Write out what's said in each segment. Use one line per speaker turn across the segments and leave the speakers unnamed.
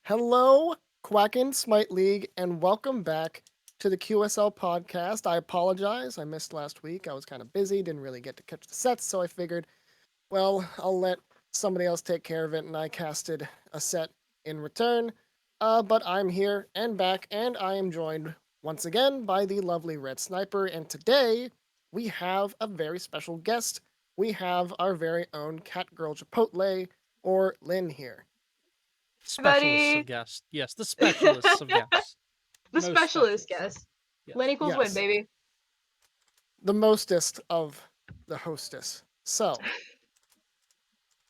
Hello, Quackin' Smite League, and welcome back to the QSL podcast. I apologize, I missed last week. I was kind of busy, didn't really get to catch the sets, so I figured, well, I'll let somebody else take care of it, and I casted a set in return. But I'm here and back, and I am joined once again by the lovely Red Sniper, and today we have a very special guest. We have our very own catgirlchipotle, or Lynn, here.
Specialists of
Buddy.
guests. Yes, the specialists of guests.
The
Most
specialist
specialists.
guess.
Yes.
Lynn equals win,
Yes.
baby.
The mostest of the hostess. So,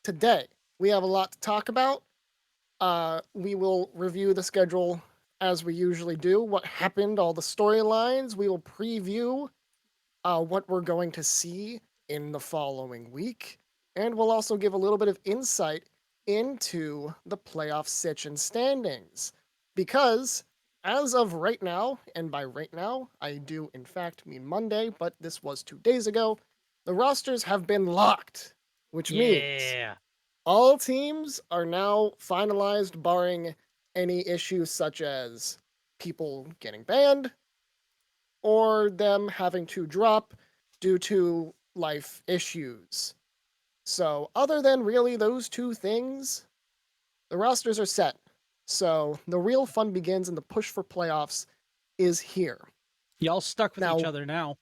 today we have a lot to talk about. We will review the schedule as we usually do, what happened, all the storylines. We will preview what we're going to see in the following week. And we'll also give a little bit of insight into the playoff sitch and standings. Because as of right now, and by right now, I do in fact mean Monday, but this was 2 days ago, the rosters have been locked, which means
Yeah.
all teams are now finalized, barring any issues such as people getting banned or them having to drop due to life issues. So, other than really those two things, the rosters are set. So, the real fun begins and the push for playoffs is here.
Y'all stuck with each
Now-
other now.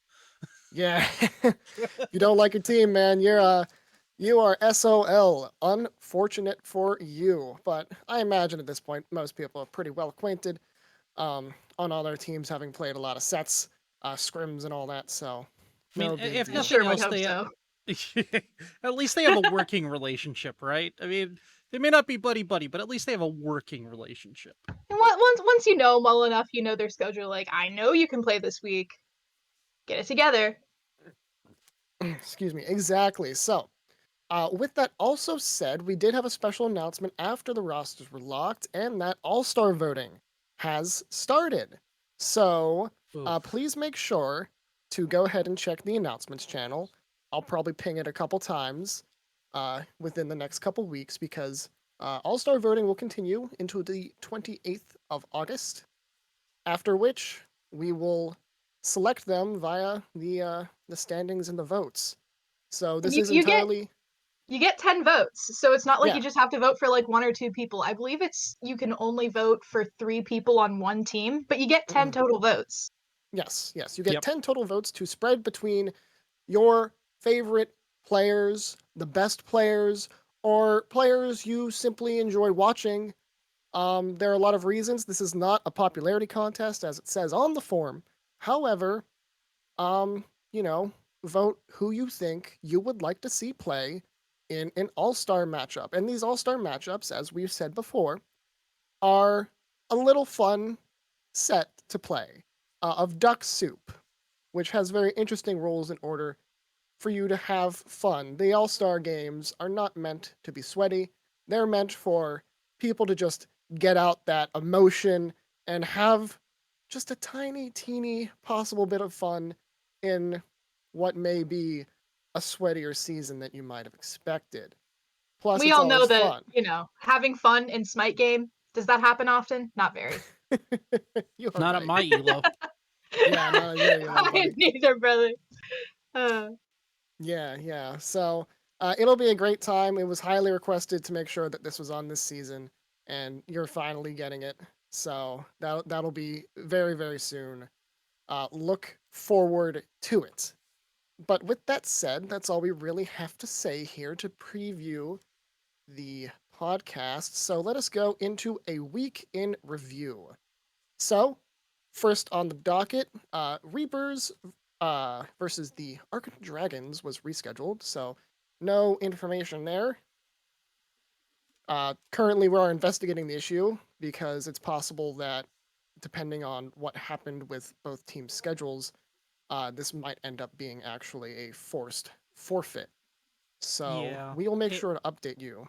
Yeah. You don't like your team, man. You are SOL. Unfortunate for you. But I imagine at this point most people are pretty well acquainted on all their teams, having played a lot of sets, scrims and all that. So
I mean,
no big
if
deal.
nothing
Sure would
else,
hope
they
so.
at least they have a working relationship, right? I mean, they may not be buddy buddy, but at least they have a working relationship.
And once you know them well enough, you know their schedule. Like, I know you can play this week. Get it together.
Excuse me. Exactly. So, with that also said, we did have a special announcement after the rosters were locked, and that all-star voting has started. So,
Oof.
please make sure to go ahead and check the announcements channel. I'll probably ping it a couple times within the next couple weeks because all-star voting will continue into the 28th of August, after which we will select them via the standings and the votes. So
And
this
you,
is
you get
entirely
you get 10 votes. So it's not like
yeah.
you just have to vote for like one or two people. I believe it's you can only vote for 3 people on one team, but you get 10 total votes.
Yes, you get
Yep.
10 total votes to spread between your favorite players, the best players, or players you simply enjoy watching. There are a lot of reasons. This is not a popularity contest, as it says on the form. However, um, you know, vote who you think you would like to see play in an all-star matchup. And these all-star matchups, as we've said before, are a little fun set to play of Duck Soup, which has very interesting rules in order for you to have fun. The All Star games are not meant to be sweaty, they're meant for people to just get out that emotion and have just a tiny, teeny possible bit of fun in what may be a sweatier season that you might have expected. Plus,
We
it's
all know
always
that,
fun.
having fun in Smite game, does that happen often? Not very.
You're
Not at
right.
my elo.
Yeah, not your buddy.
Neither, brother.
Yeah. So it'll be a great time. It was highly requested to make sure that this was on this season, and you're finally getting it. So that'll be very, very soon. Look forward to it. But with that said, that's all we really have to say here to preview the podcast. So let us go into a week in review. So, first on the docket, Reapers versus the Archon Dragons was rescheduled, so no information there. Currently, we are investigating the issue because it's possible that, depending on what happened with both teams' schedules, this might end up being actually a forced forfeit. So
Yeah.
we will make sure to update you.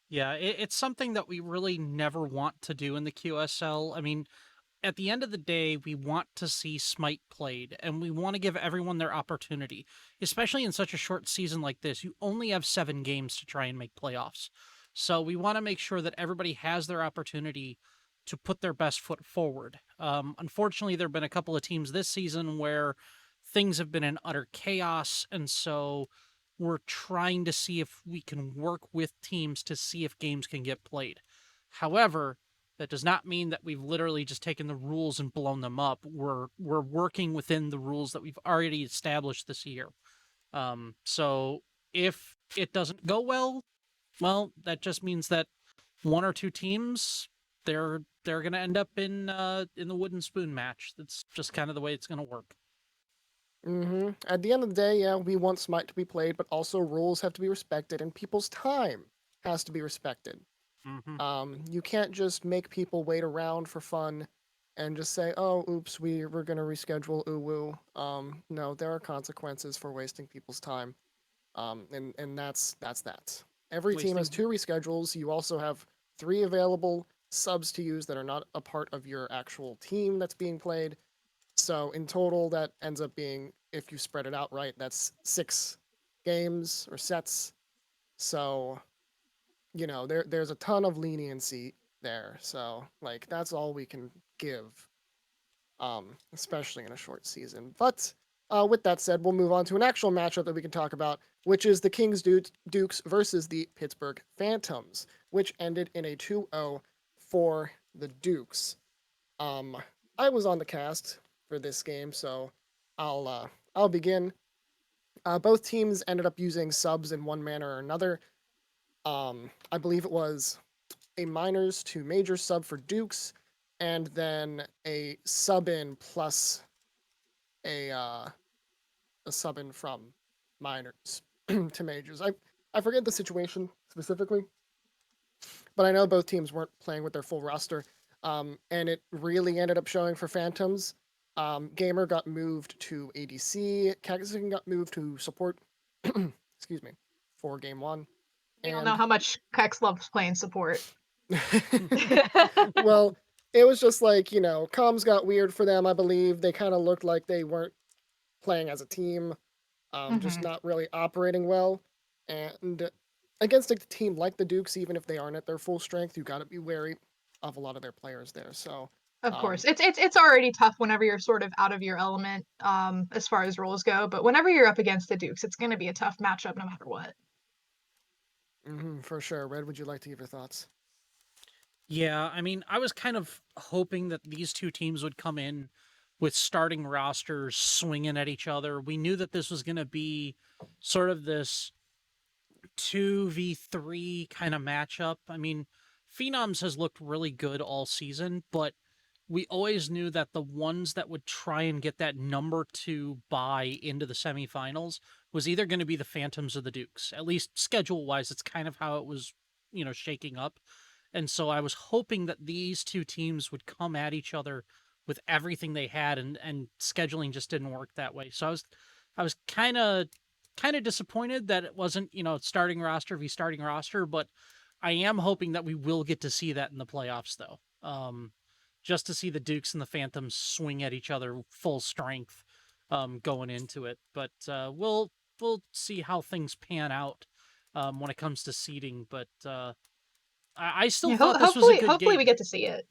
Yeah, it's something that we really never want to do in the QSL. I mean, at the end of the day, we want to see Smite played, and we want to give everyone their opportunity, especially in such a short season like this. You only have 7 games to try and make playoffs. So we want to make sure that everybody has their opportunity to put their best foot forward. Unfortunately, there have been a couple of teams this season where things have been in utter chaos, and so we're trying to see if we can work with teams to see if games can get played. However, that does not mean that we've literally just taken the rules and blown them up. We're working within the rules that we've already established this year. So if it doesn't go well, that just means that one or two teams they're gonna end up in the wooden spoon match. That's just kind of the way it's gonna work.
At the end of the day, yeah, we want Smite to be played, but also rules have to be respected, and people's time has to be respected. You can't just make people wait around for fun and just say, "Oh, oops, we're gonna reschedule." Ooh woo. No, there are consequences for wasting people's time. And that's that. Every team has
Wasting
2 reschedules. You also have 3 available subs to use that are not a part of your actual team that's being played. So in total, that ends up being, if you spread it out right, that's 6 games or sets. So, there's a ton of leniency there. So like that's all we can give, especially in a short season. But with that said, we'll move on to an actual matchup that we can talk about, which is the Kings Dukes versus the Pittsburgh Phantoms, which ended in a 2-0 for the Dukes. I was on the cast for this game, so I'll begin. Both teams ended up using subs in one manner or another. I believe it was a minors to major sub for Dukes, and then a sub in plus a sub in from minors to majors. I forget the situation specifically, but I know both teams weren't playing with their full roster, and it really ended up showing for Phantoms. Gamer got moved to ADC. Cactusin got moved to support. Excuse me, for game 1.
We all know how much Kex loves playing support.
Well, it was just like, comms got weird for them, I believe. They kind of looked like they weren't playing as a team, just not really operating well. And against a team like the Dukes, even if they aren't at their full strength, you got to be wary of a lot of their players there. So,
of course, it's already tough whenever you're sort of out of your element, as far as roles go. But whenever you're up against the Dukes, it's going to be a tough matchup no matter what.
For sure. Red, would you like to give your thoughts?
Yeah, I mean, I was kind of hoping that these two teams would come in with starting rosters swinging at each other. We knew that this was going to be sort of this 2v3 kind of matchup. I mean, Phenoms has looked really good all season, but we always knew that the ones that would try and get that number 2 bye into the semifinals was either going to be the Phantoms or the Dukes. At least schedule-wise, it's kind of how it was, shaking up. And so I was hoping that these two teams would come at each other with everything they had, and scheduling just didn't work that way. So I was kind of disappointed that it wasn't, starting roster v starting roster, but I am hoping that we will get to see that in the playoffs though. Just to see the Dukes and the Phantoms swing at each other full strength going into it. But we'll see how things pan out when it comes to seeding. But I still thought this was a good game.
Hopefully we get to see it.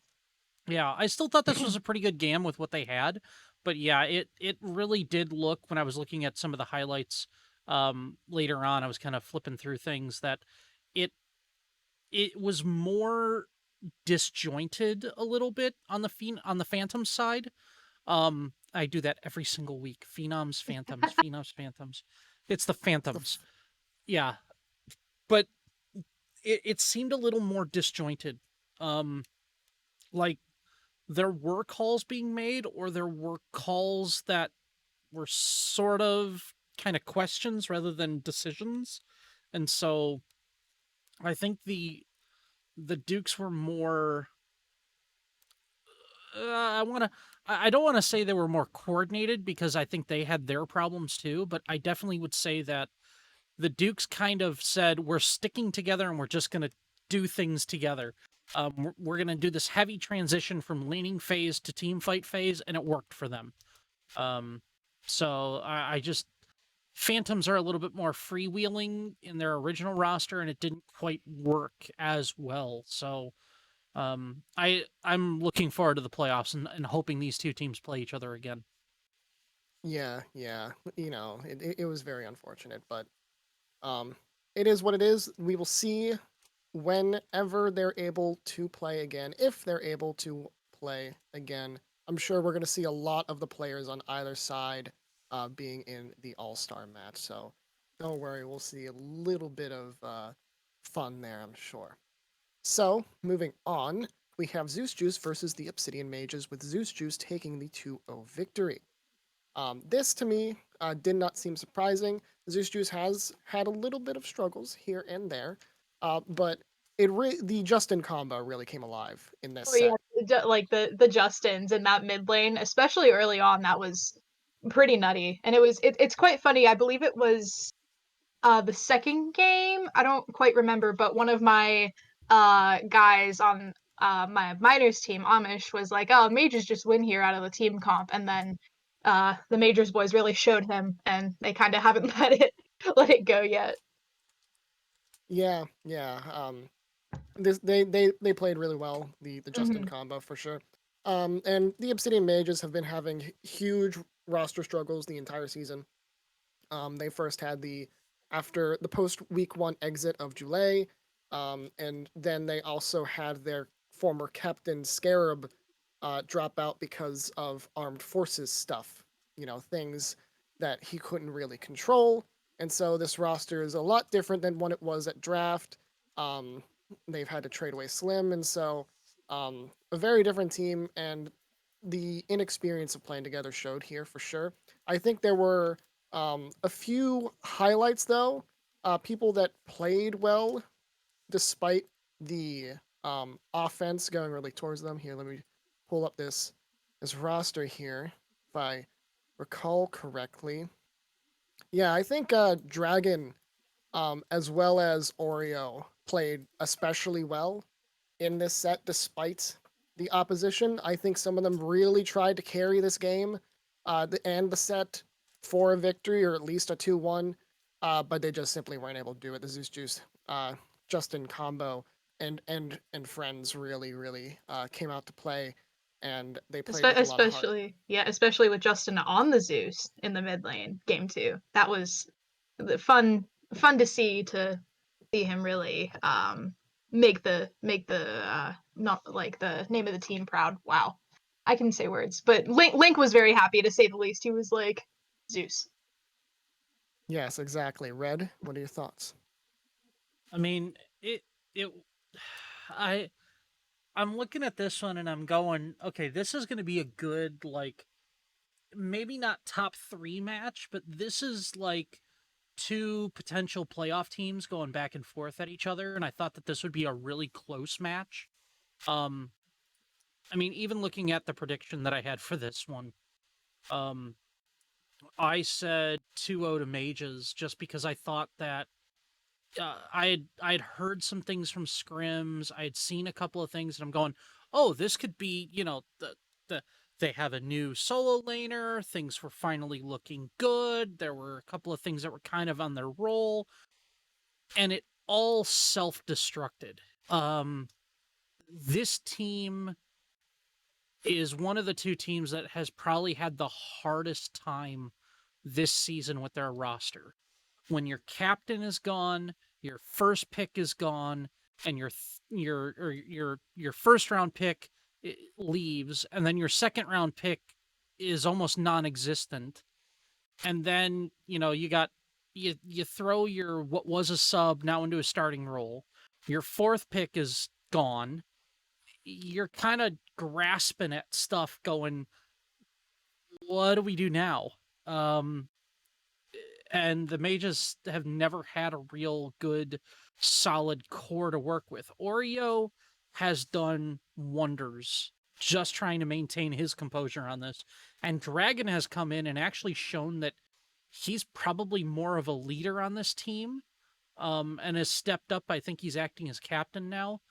Yeah, I still thought this was a pretty good game with what they had. But yeah, it really did look, when I was looking at some of the highlights later on, I was kind of flipping through things, that it was more disjointed a little bit on the Phantom side. I do that every single week. Phenoms, Phantoms, Phenoms, Phantoms. It's the Phantoms. Yeah. But it seemed a little more disjointed. Like there were calls being made, or there were calls that were sort of kind of questions rather than decisions. And so I think the Dukes were more I don't want to say they were more coordinated, because I think they had their problems too, but I definitely would say that the Dukes kind of said, we're sticking together and we're just going to do things together. We're going to do this heavy transition from laning phase to team fight phase, and it worked for them. So I just, Phantoms are a little bit more freewheeling in their original roster, and it didn't quite work as well. So I'm looking forward to the playoffs and hoping these two teams play each other again.
Yeah, it was very unfortunate, but it is what it is. We will see whenever they're able to play again, if they're able to play again. I'm sure we're going to see a lot of the players on either side being in the All-Star match, so don't worry, we'll see a little bit of fun there, I'm sure. So, moving on, we have Zeus Juice versus the Obsidian Mages, with Zeus Juice taking the 2-0 victory. This, to me, did not seem surprising. Zeus Juice has had a little bit of struggles here and there, but the Justin combo really came alive in this
Oh yeah,
set.
like the Justins in that mid lane, especially early on, that was pretty nutty. And it's quite funny. I believe it was the second game. I don't quite remember, but one of my guys on my minors team, Amish, was like, "Oh, Majors just win here out of the team comp," and then the Majors boys really showed him, and they kind of haven't let it go yet.
Yeah, yeah. They played really well, the Justin
Hmm.
combo for sure. And the Obsidian Mages have been having huge roster struggles the entire season. They first had after the post week 1 exit of Jule, and then they also had their former captain Scarab drop out because of armed forces stuff. Things that he couldn't really control. And so this roster is a lot different than what it was at draft. Um, they've had to trade away Slim, and so a very different team. And the inexperience of playing together showed here for sure. I think there were a few highlights though. People that played well despite the offense going really towards them. Here, let me pull up this roster here, if I recall correctly. Yeah, I think Dragon, as well as Oreo, played especially well in this set despite the opposition. I think some of them really tried to carry this game and the set for a victory or at least a 2-1, but they just simply weren't able to do it. The Zeus Juice Justin combo and friends really came out to play, and they played with a lot of heart.
Especially with Justin on the Zeus in the mid lane game 2. That was fun to see him really make the not like the name of the team proud. Wow. I can say words. But Link was very happy, to say the least. He was like, Zeus.
Yes, exactly. Red, what are your thoughts?
I mean, it I I'm looking at this one and I'm going, okay, this is going to be a good, like, maybe not top 3 match, but this is like two potential playoff teams going back and forth at each other, and I thought that this would be a really close match. Um I mean, even looking at the prediction that I had for this one, um I said 2-0 to Mages just because I thought that I had heard some things from scrims. I had seen a couple of things, and I'm going, oh, this could be, the they have a new solo laner. Things were finally looking good. There were a couple of things that were kind of on their roll, and it all self-destructed. This team is one of the two teams that has probably had the hardest time this season with their roster. When your captain is gone, your first pick is gone, and your first round pick leaves, and then your second round pick is almost non-existent, and then you throw your what was a sub now into a starting role. Your fourth pick is gone. You're kind of grasping at stuff, going, what do we do now? Um, and the mages have never had a real good solid core to work with. Oreo has done wonders just trying to maintain his composure on this, and Dragon has come in and actually shown that he's probably more of a leader on this team, and has stepped up. I think he's acting as captain now.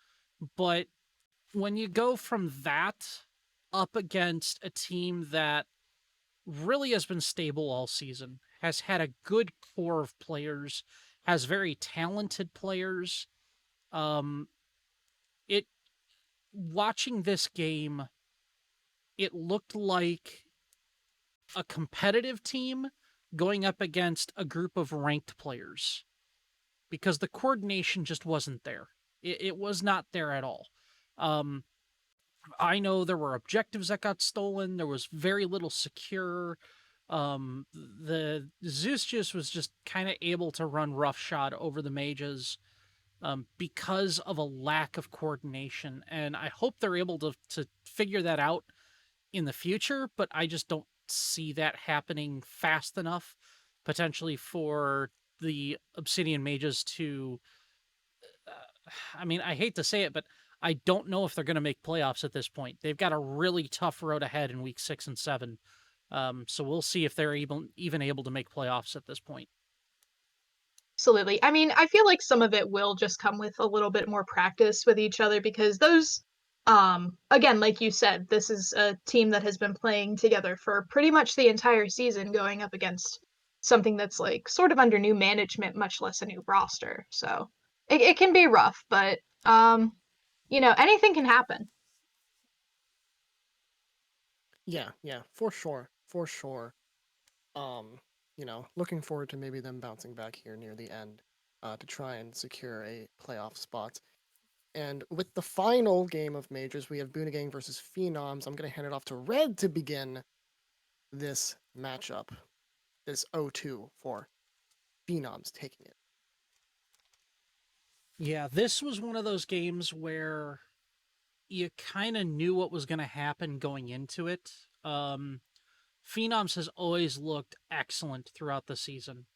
But when you go from that up against a team that really has been stable all season, has had a good core of players, has very talented players. Um, it watching this game, it looked like a competitive team going up against a group of ranked players because the coordination just wasn't there. It was not there at all. Um, I know there were objectives that got stolen. There was very little secure. The Zeus just was just kind of able to run roughshod over the mages because of a lack of coordination. And I hope they're able to figure that out in the future, but I just don't see that happening fast enough, potentially for the Obsidian mages to. I mean, I hate to say it, but I don't know if they're going to make playoffs at this point. They've got a really tough road ahead in week 6 and 7. So we'll see if they're even able to make playoffs at this point.
Absolutely. I mean, I feel like some of it will just come with a little bit more practice with each other because those, again, like you said, this is a team that has been playing together for pretty much the entire season, going up against something that's like sort of under new management, much less a new roster. So it can be rough, but anything can happen.
Yeah, for sure, for sure. Looking forward to maybe them bouncing back here near the end to try and secure a playoff spot. And with the final game of majors, we have Boone versus Phenoms. I'm going to hand it off to Red to begin this matchup. This 0-2 for Phenoms taking it.
Yeah, this was one of those games where you kind of knew what was going to happen going into it. Phenoms has always looked excellent throughout the season.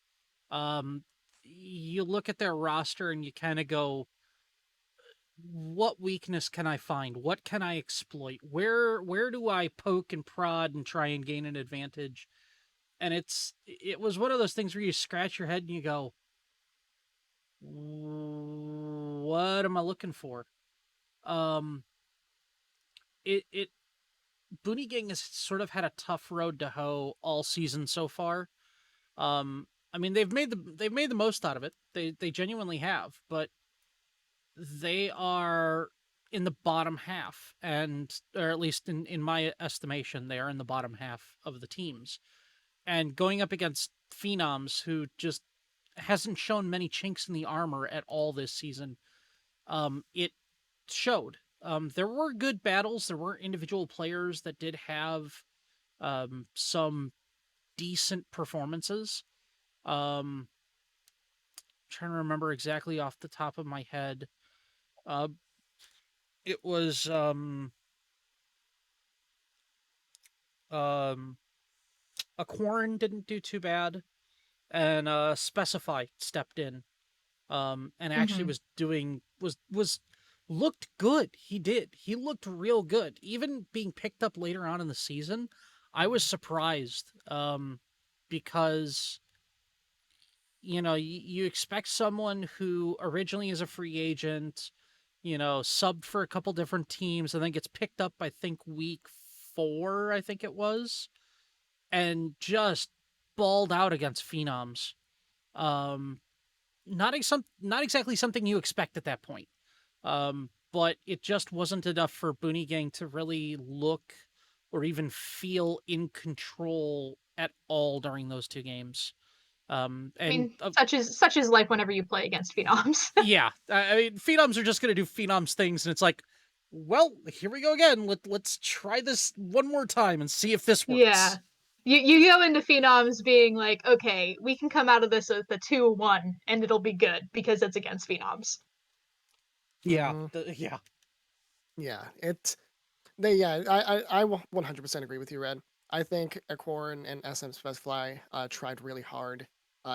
You look at their roster and you kind of go, what weakness can I find? What can I exploit? Where do I poke and prod and try and gain an advantage? And it was one of those things where you scratch your head and you go, what am I looking for? It Boone has sort of had a tough road to hoe all season so far. I mean they've made the most out of it. They genuinely have, but they are in the bottom half, or at least in my estimation, they are in the bottom half of the teams. And going up against Phenoms, who just hasn't shown many chinks in the armor at all this season, it showed. There were good battles. There were individual players that did have some decent performances. Trying to remember exactly off the top of my head. It was a Quarren didn't do too bad, and Specify stepped in, and actually
Mm-hmm.
was doing was looked good. He did. He looked real good. Even being picked up later on in the season, I was surprised because you expect someone who originally is a free agent, subbed for a couple different teams and then gets picked up, I think, week 4, I think it was, and just balled out against Phenoms. Um, not exactly something you expect at that point. But it just wasn't enough for Boone to really look or even feel in control at all during those 2 games.
I
And
mean, such is life whenever you play against Phenoms.
yeah, I mean, Phenoms are just going to do Phenoms things, and it's like, well, here we go again. Let's try this one more time and see if this
Yeah.
works.
You go into Phenoms being like, okay, we can come out of this with a 2-1 and it'll be good because it's against Phenoms.
Yeah,
Mm-hmm.
yeah.
Yeah, I 100% agree with you, Red. I think Akorin and SM Specify tried really hard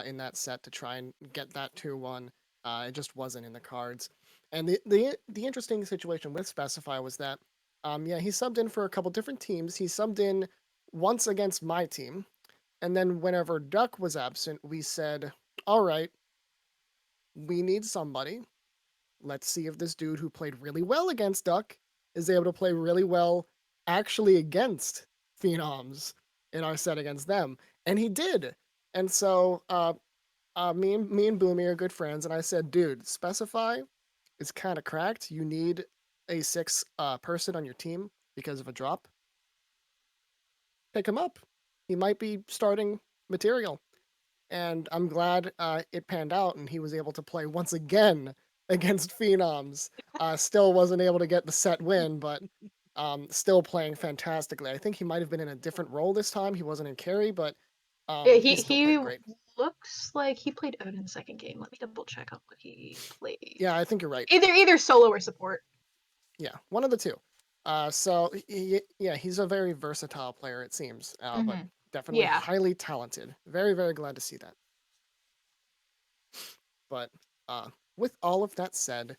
in that set to try and get that 2-1. It just wasn't in the cards. And the interesting situation with Specify was that, he subbed in for a couple different teams. He subbed in once against my team, and then whenever Duck was absent, we said, all right, we need somebody. Let's see if this dude who played really well against Duck is able to play really well actually against Phenoms in our set against them. And he did. And so me and Boomy are good friends, and I said, dude, specify is kind of cracked. You need a six person on your team because of a drop. Pick him up. He might be starting material. And I'm glad it panned out and he was able to play once again against Phenoms. Still wasn't able to get the set win, but still playing fantastically. I think he might have been in a different role this time. He wasn't in carry, but
Yeah,
he still played great.
looks like he played Odin second game. Let me double check on what he played.
Yeah, I think you're right.
Either solo or support.
Yeah, one of the two. So he's a very versatile player, it seems, but definitely
Yeah.
highly talented. Very, very glad to see that. But with all of that said,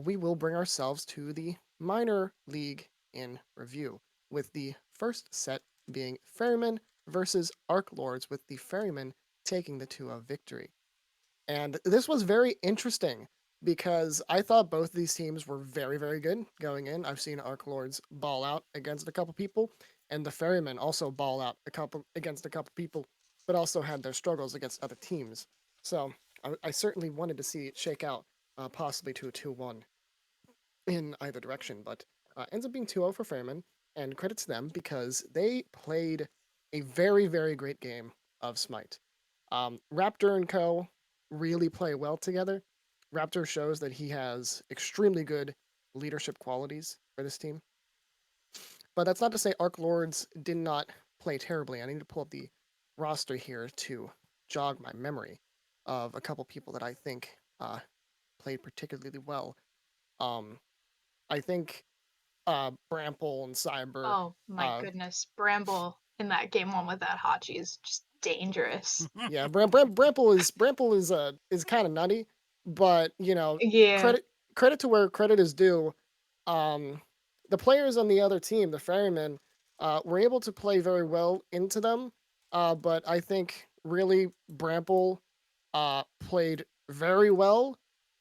we will bring ourselves to the minor league in review, with the first set being Ferrymen versus Arc Lords, with the Ferrymen taking the 2-0 victory. And this was very interesting because I thought both of these teams were very, very good going in. I've seen Arc Lords ball out against a couple people, and the Ferrymen also ball out against a couple people, but also had their struggles against other teams. So I certainly wanted to see it shake out, possibly to a 2-1 in either direction, but ends up being 2-0 for Ferrymen, and credit to them because they played a very, very great game of Smite. Raptor and Co. really play well together. Raptor shows that he has extremely good leadership qualities for this team. But that's not to say Arc Lords did not play terribly. I need to pull up the roster here to jog my memory of a couple people that I think played particularly well. Um, I think Brample and Cyber.
Oh my goodness, Bramble in that game one with that Hachi is just dangerous.
Yeah, Brample is kind of nutty, but
Yeah.
credit to where credit is due. Um, the players on the other team, the Ferrymen, were able to play very well into them. But I think really Brample played very well.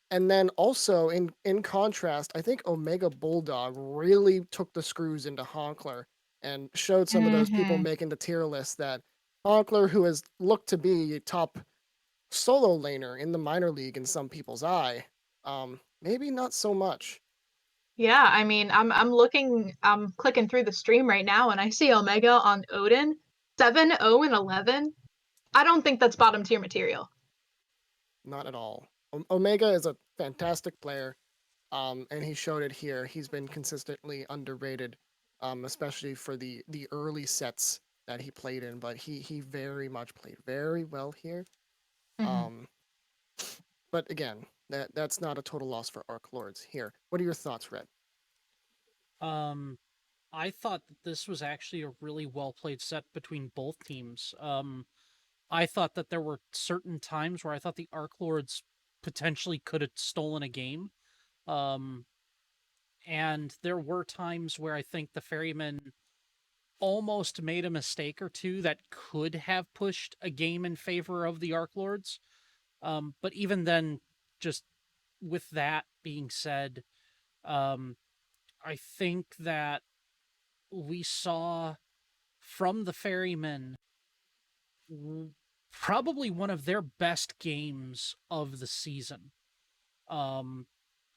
And then also in contrast, I think Omega Bulldog really took the screws into Honkler and showed some of those people making the tier list that Honkler, who has looked to be a top solo laner in the minor league in some people's eye, maybe not so much.
Yeah, I mean, I'm clicking through the stream right now and I see Omega on Odin 7-0-11. I don't think that's bottom tier material.
Not at all. Omega is a fantastic player, and he showed it here. He's been consistently underrated, especially for the early sets that he played in. But he very much played very well here. Um, but again, that's not a total loss for Arc Lords here. What are your thoughts, Red?
I thought that this was actually a really well played set between both teams. I thought that there were certain times where I thought the Arc Lords potentially could have stolen a game. Um, and there were times where I think the Ferrymen almost made a mistake or two that could have pushed a game in favor of the Arc Lords. But even then, just with that being said, um, I think that we saw from the Ferrymen probably one of their best games of the season. Um,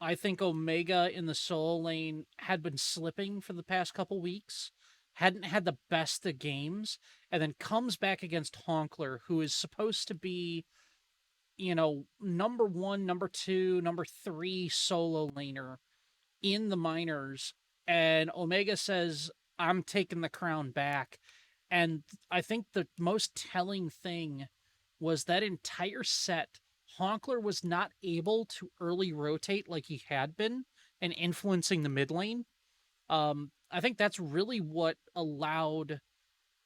I think Omega in the solo lane had been slipping for the past couple weeks, hadn't had the best of games, and then comes back against Honkler, who is supposed to be, number one, number two, number three solo laner in the minors. And Omega says, I'm taking the crown back. And I think the most telling thing was that entire set, Honkler was not able to early rotate like he had been and influencing the mid lane. I think that's really what allowed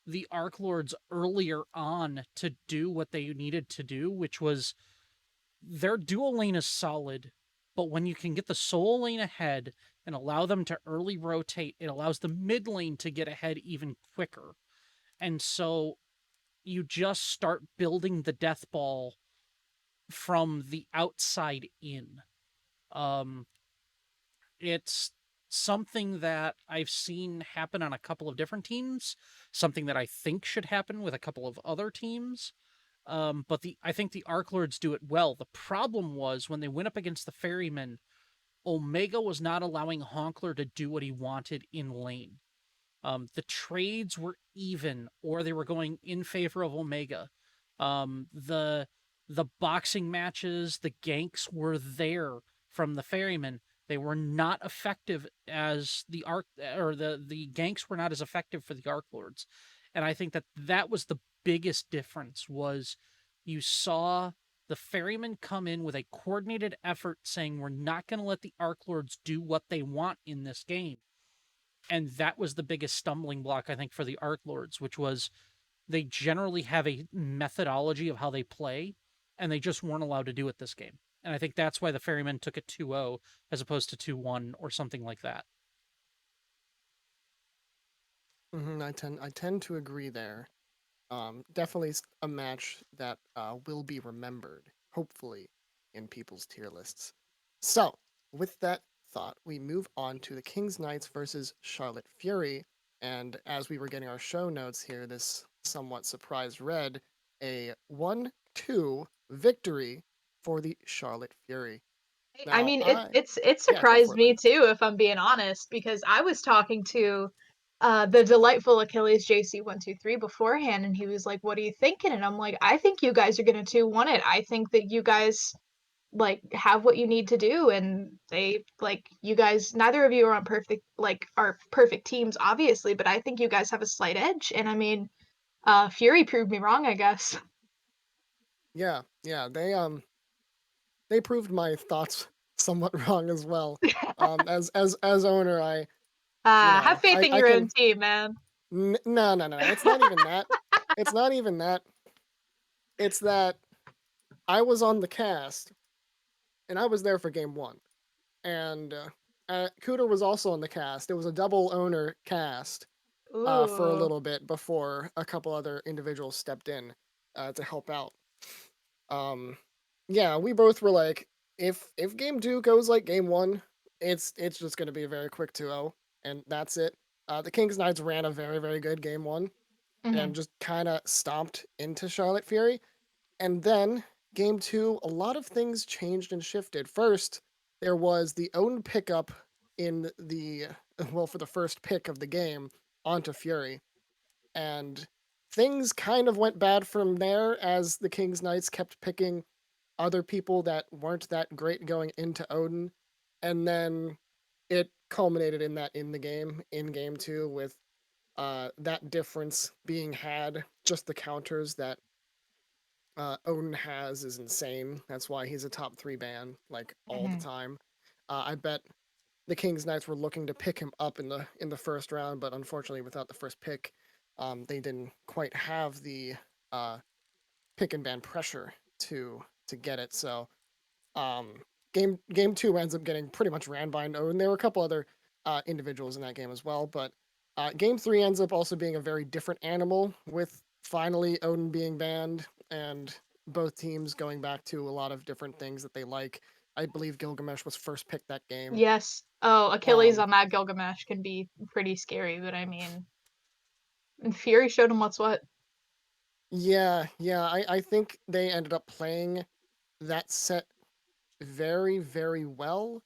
the Arc Lords earlier on to do what they needed to do, which was their dual lane is solid, but when you can get the solo lane ahead and allow them to early rotate, it allows the mid lane to get ahead even quicker. And so you just start building the death ball from the outside in. Um, it's something that I've seen happen on a couple of different teams, something that I think should happen with a couple of other teams. But I think the Arc Lords do it well. The problem was when they went up against the Ferrymen, Omega was not allowing Honkler to do what he wanted in lane. The trades were even, or they were going in favor of Omega. The boxing matches, the ganks were there from the Ferrymen. They were not effective as the Arc, or the ganks were not as effective for the Arc Lords. And I think that that was the biggest difference. Was you saw the Ferrymen come in with a coordinated effort saying, we're not going to let the Arc Lords do what they want in this game. And that was the biggest stumbling block, I think, for the Arc Lords, which was they generally have a methodology of how they play, and they just weren't allowed to do it this game. And I think that's why the Ferrymen took it 2-0 as opposed to 2-1 or something like that.
I tend to agree there. Definitely a match that will be remembered, hopefully, in people's tier lists. So, with that thought, we move on to the King's Knights versus Charlotte Fury. And as we were getting our show notes here, this somewhat surprise read a 1-2 victory for the Charlotte Fury.
I
Now,
mean,
I
it
yeah, go
surprised
for it,
me
Lynn.
too, if I'm being honest, because I was talking to the delightful Achilles JC123 beforehand, and he was like, "What are you thinking?" And I'm like, "I think you guys are gonna 2-1 it. I think that you guys like have what you need to do, and they like you guys. Neither of you are on perfect teams, obviously, but I think you guys have a slight edge. And I mean, Fury proved me wrong, I guess."
Yeah, yeah, they proved my thoughts somewhat wrong as well. As owner,
Have faith in
I
your own
can
team, man.
no. It's not even that. It's not even that. It's that I was on the cast and I was there for game one, and Cooter was also on the cast. It was a double owner cast for a
Ooh.
little bit before a couple other individuals stepped in to help out. Um, yeah, we both were like, if game two goes like game one, it's just gonna be a very quick 2-0, and that's it. The Kings Knights ran a very, very good game one
Hmm.
and just kind of stomped into Charlotte Fury. And then game two, a lot of things changed and shifted. First, there was the own pickup in the well for the first pick of the game onto Fury, and things kind of went bad from there as the King's Knights kept picking other people that weren't that great going into Odin, and then it culminated in that in game two with that difference being had. Just the counters that Odin has is insane. That's why he's a top 3 ban like all the
Hmm.
time. I bet the King's Knights were looking to pick him up in the first round, but unfortunately, without the first pick, they didn't quite have the uh, pick and ban pressure to get it. So um, game two ends up getting pretty much ran by Odin. There were a couple other individuals in that game as well, but game three ends up also being a very different animal with finally Odin being banned and both teams going back to a lot of different things that they like. I believe Gilgamesh was first picked that game.
Yes. Oh, Achilles
Um,
on that Gilgamesh can be pretty scary, but I mean, and Fury showed him what's what.
yeah, I think they ended up playing that set very, very well.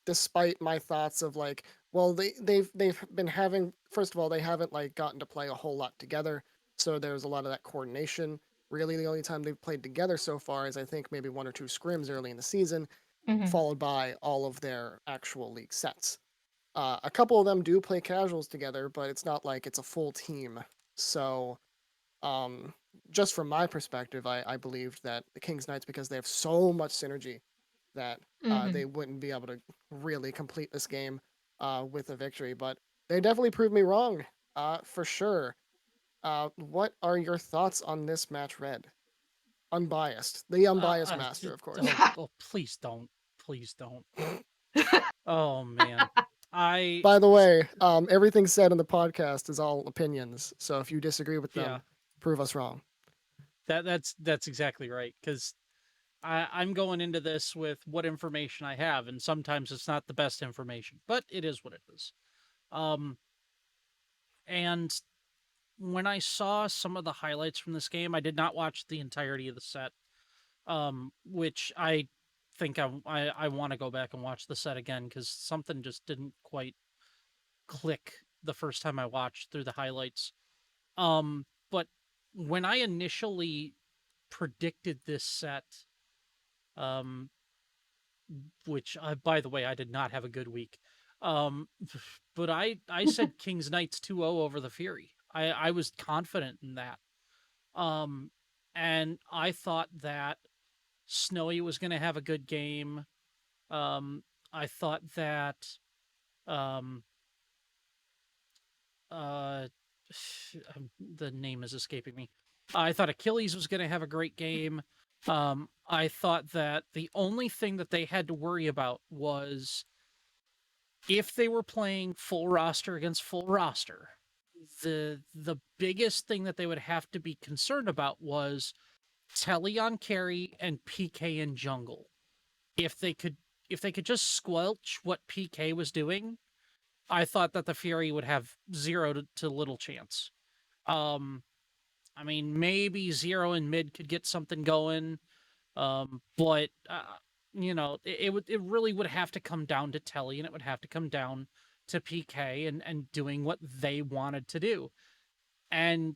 Despite my thoughts of like, well, they've been having first of all, they haven't like gotten to play a whole lot together, so there's a lot of that coordination. Really, the only time they've played together so far is I think maybe one or two scrims early in the season,
Hmm.
followed by all of their actual league sets. A couple of them do play casuals together, but it's not like it's a full team. So um, just from my perspective, I believed that the Kings Knights, because they have so much synergy, that
Hmm.
they wouldn't be able to really complete this game with a victory. But they definitely proved me wrong, for sure. What are your thoughts on this match, Red? Unbiased, the unbiased master, of course.
Oh, please don't. Please don't. Oh, man. I,
By the way, everything said in the podcast is all opinions. So if you disagree with
yeah,
them, prove us wrong.
that's exactly right. Because I'm going into this with what information I have, and sometimes it's not the best information, but it is what it is. Um, and when I saw some of the highlights from this game, I did not watch the entirety of the set. Which I think I want to go back and watch the set again because something just didn't quite click the first time I watched through the highlights. But when I initially predicted this set, um, which by the way, I did not have a good week. Um, but I said King's Knights 2-0 over the Fury. I was confident in that. Um, and I thought that Snowy was going to have a good game. I thought that um, uh, the name is escaping me. I thought Achilles was going to have a great game. I thought that the only thing that they had to worry about was if they were playing full roster against full roster. The biggest thing that they would have to be concerned about was Telly on carry and PK in jungle. If they could just squelch what PK was doing, I thought that the Fury would have zero to little chance. I mean, maybe Zero in mid could get something going, but it really would have to come down to Telly, and it would have to come down to PK and doing what they wanted to do. And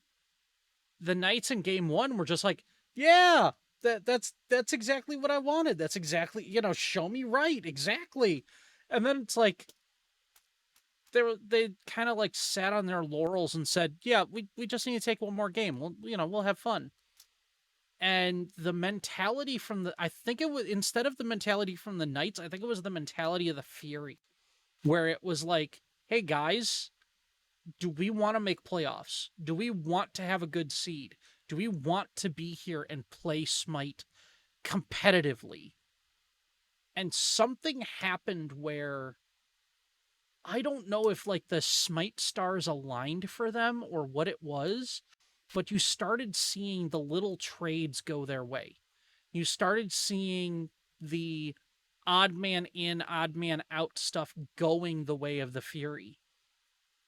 the Knights in game one were just like, yeah, that's exactly what I wanted. That's exactly, show me right, exactly. And then it's like they kind of like sat on their laurels and said, yeah, we just need to take one more game. We'll have fun. And the mentality from I think it was, instead of the mentality from the Knights, I think it was the mentality of the Fury, where it was like, hey guys, do we want to make playoffs? Do we want to have a good seed? Do we want to be here and play Smite competitively? And something happened where I don't know if like the Smite stars aligned for them or what it was, but you started seeing the little trades go their way. You started seeing the odd man in, odd man out stuff going the way of the Fury.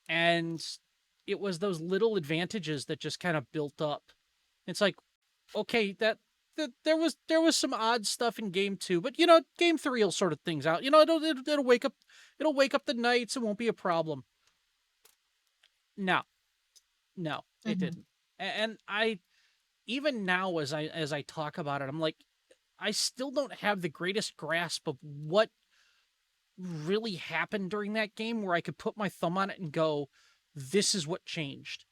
And it was those little advantages that just kind of built up. It's like, okay, that there was some odd stuff in game 2, but game 3 will sort of things out. It'll wake up the Knights. It won't be a problem. No, it didn't. And I, even now as I talk about it, I'm like, I still don't have the greatest grasp of what really happened during that game where I could put my thumb on it and go, this is what changed.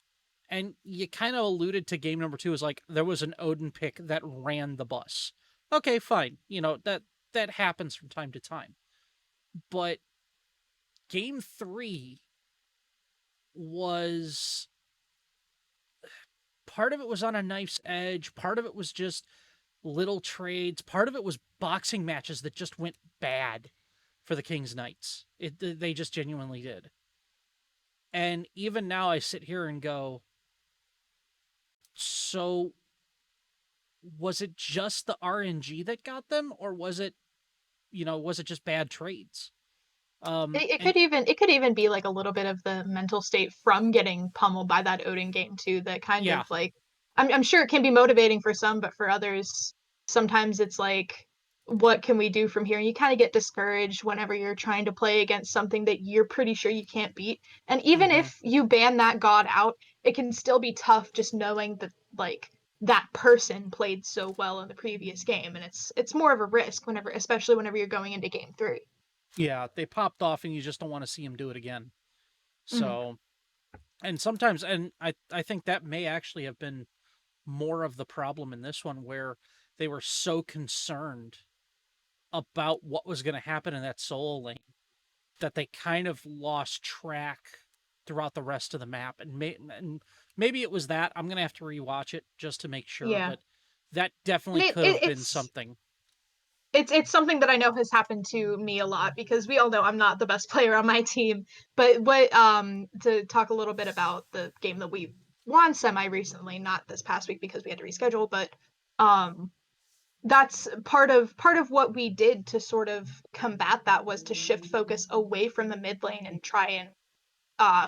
And you kind of alluded to game number 2 as like there was an Odin pick that ran the bus. Okay, fine. That happens from time to time. But game 3 was, part of it was on a knife's edge, part of it was just little trades, part of it was boxing matches that just went bad for the King's Knights. They just genuinely did. And even now I sit here and go, so was it just the RNG that got them, or was it just bad trades?
It could even be like a little bit of the mental state from getting pummeled by that Odin game too, that kind of like, I'm sure it can be motivating for some, but for others, sometimes it's like, what can we do from here? And you kind of get discouraged whenever you're trying to play against something that you're pretty sure you can't beat. And even if you ban that god out, it can still be tough just knowing that like that person played so well in the previous game, and it's more of a risk especially whenever you're going into game 3.
Yeah, they popped off and you just don't want to see him do it again. So, and sometimes, and I think that may actually have been more of the problem in this one, where they were so concerned about what was going to happen in that solo lane that they kind of lost track throughout the rest of the map. And maybe it was that. I'm going to have to rewatch it just to make sure, but that definitely could have been something.
It's something that I know has happened to me a lot, because we all know I'm not the best player on my team. But to talk a little bit about the game that we won semi recently, not this past week because we had to reschedule, but that's part of what we did to sort of combat that, was to shift focus away from the mid lane and try and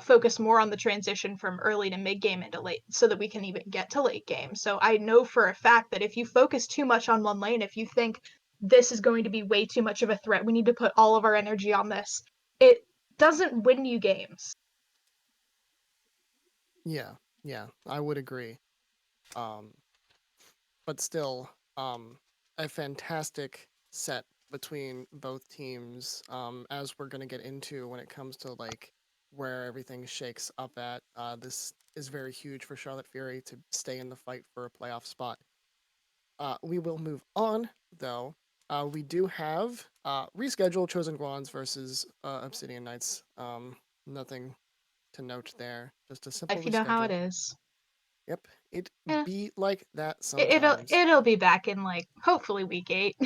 focus more on the transition from early to mid game into late, so that we can even get to late game. So I know for a fact that if you focus too much on one lane, if you think this is going to be way too much of a threat, we need to put all of our energy on this, it doesn't win you games.
Yeah, I would agree. But still, a fantastic set between both teams. As we're gonna get into when it comes to like where everything shakes up at. This is very huge for Charlotte Fury to stay in the fight for a playoff spot. We will move on though. We do have rescheduled Chosen Guans versus Obsidian Knights. Nothing to note there. Just a simple
If you know how it
reschedule.
is.
Yep, it
Yeah.
be like that
It'll
sometimes.
it'll be back in like hopefully week 8.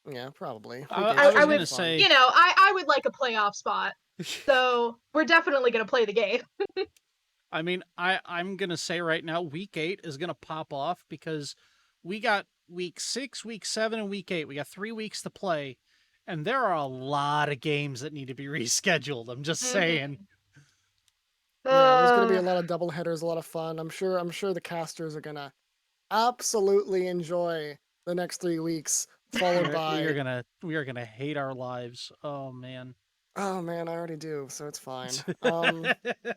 Yeah, probably. Week
I,
8
I
I
was
should be
gonna
would,
fun.
say,
you know, I would like a playoff spot. So we're definitely gonna play the game.
I mean, I'm gonna say right now, week 8 is gonna pop off because we got week 6, week 7, and week 8. We got 3 weeks to play, and there are a lot of games that need to be rescheduled. I'm just saying.
Yeah, there's gonna be a
Uh,
lot of double headers, a lot of fun. I'm sure the casters are gonna absolutely enjoy the next 3 weeks, followed by
We are gonna hate our lives. Oh man.
oh man, I already do, so it's fine.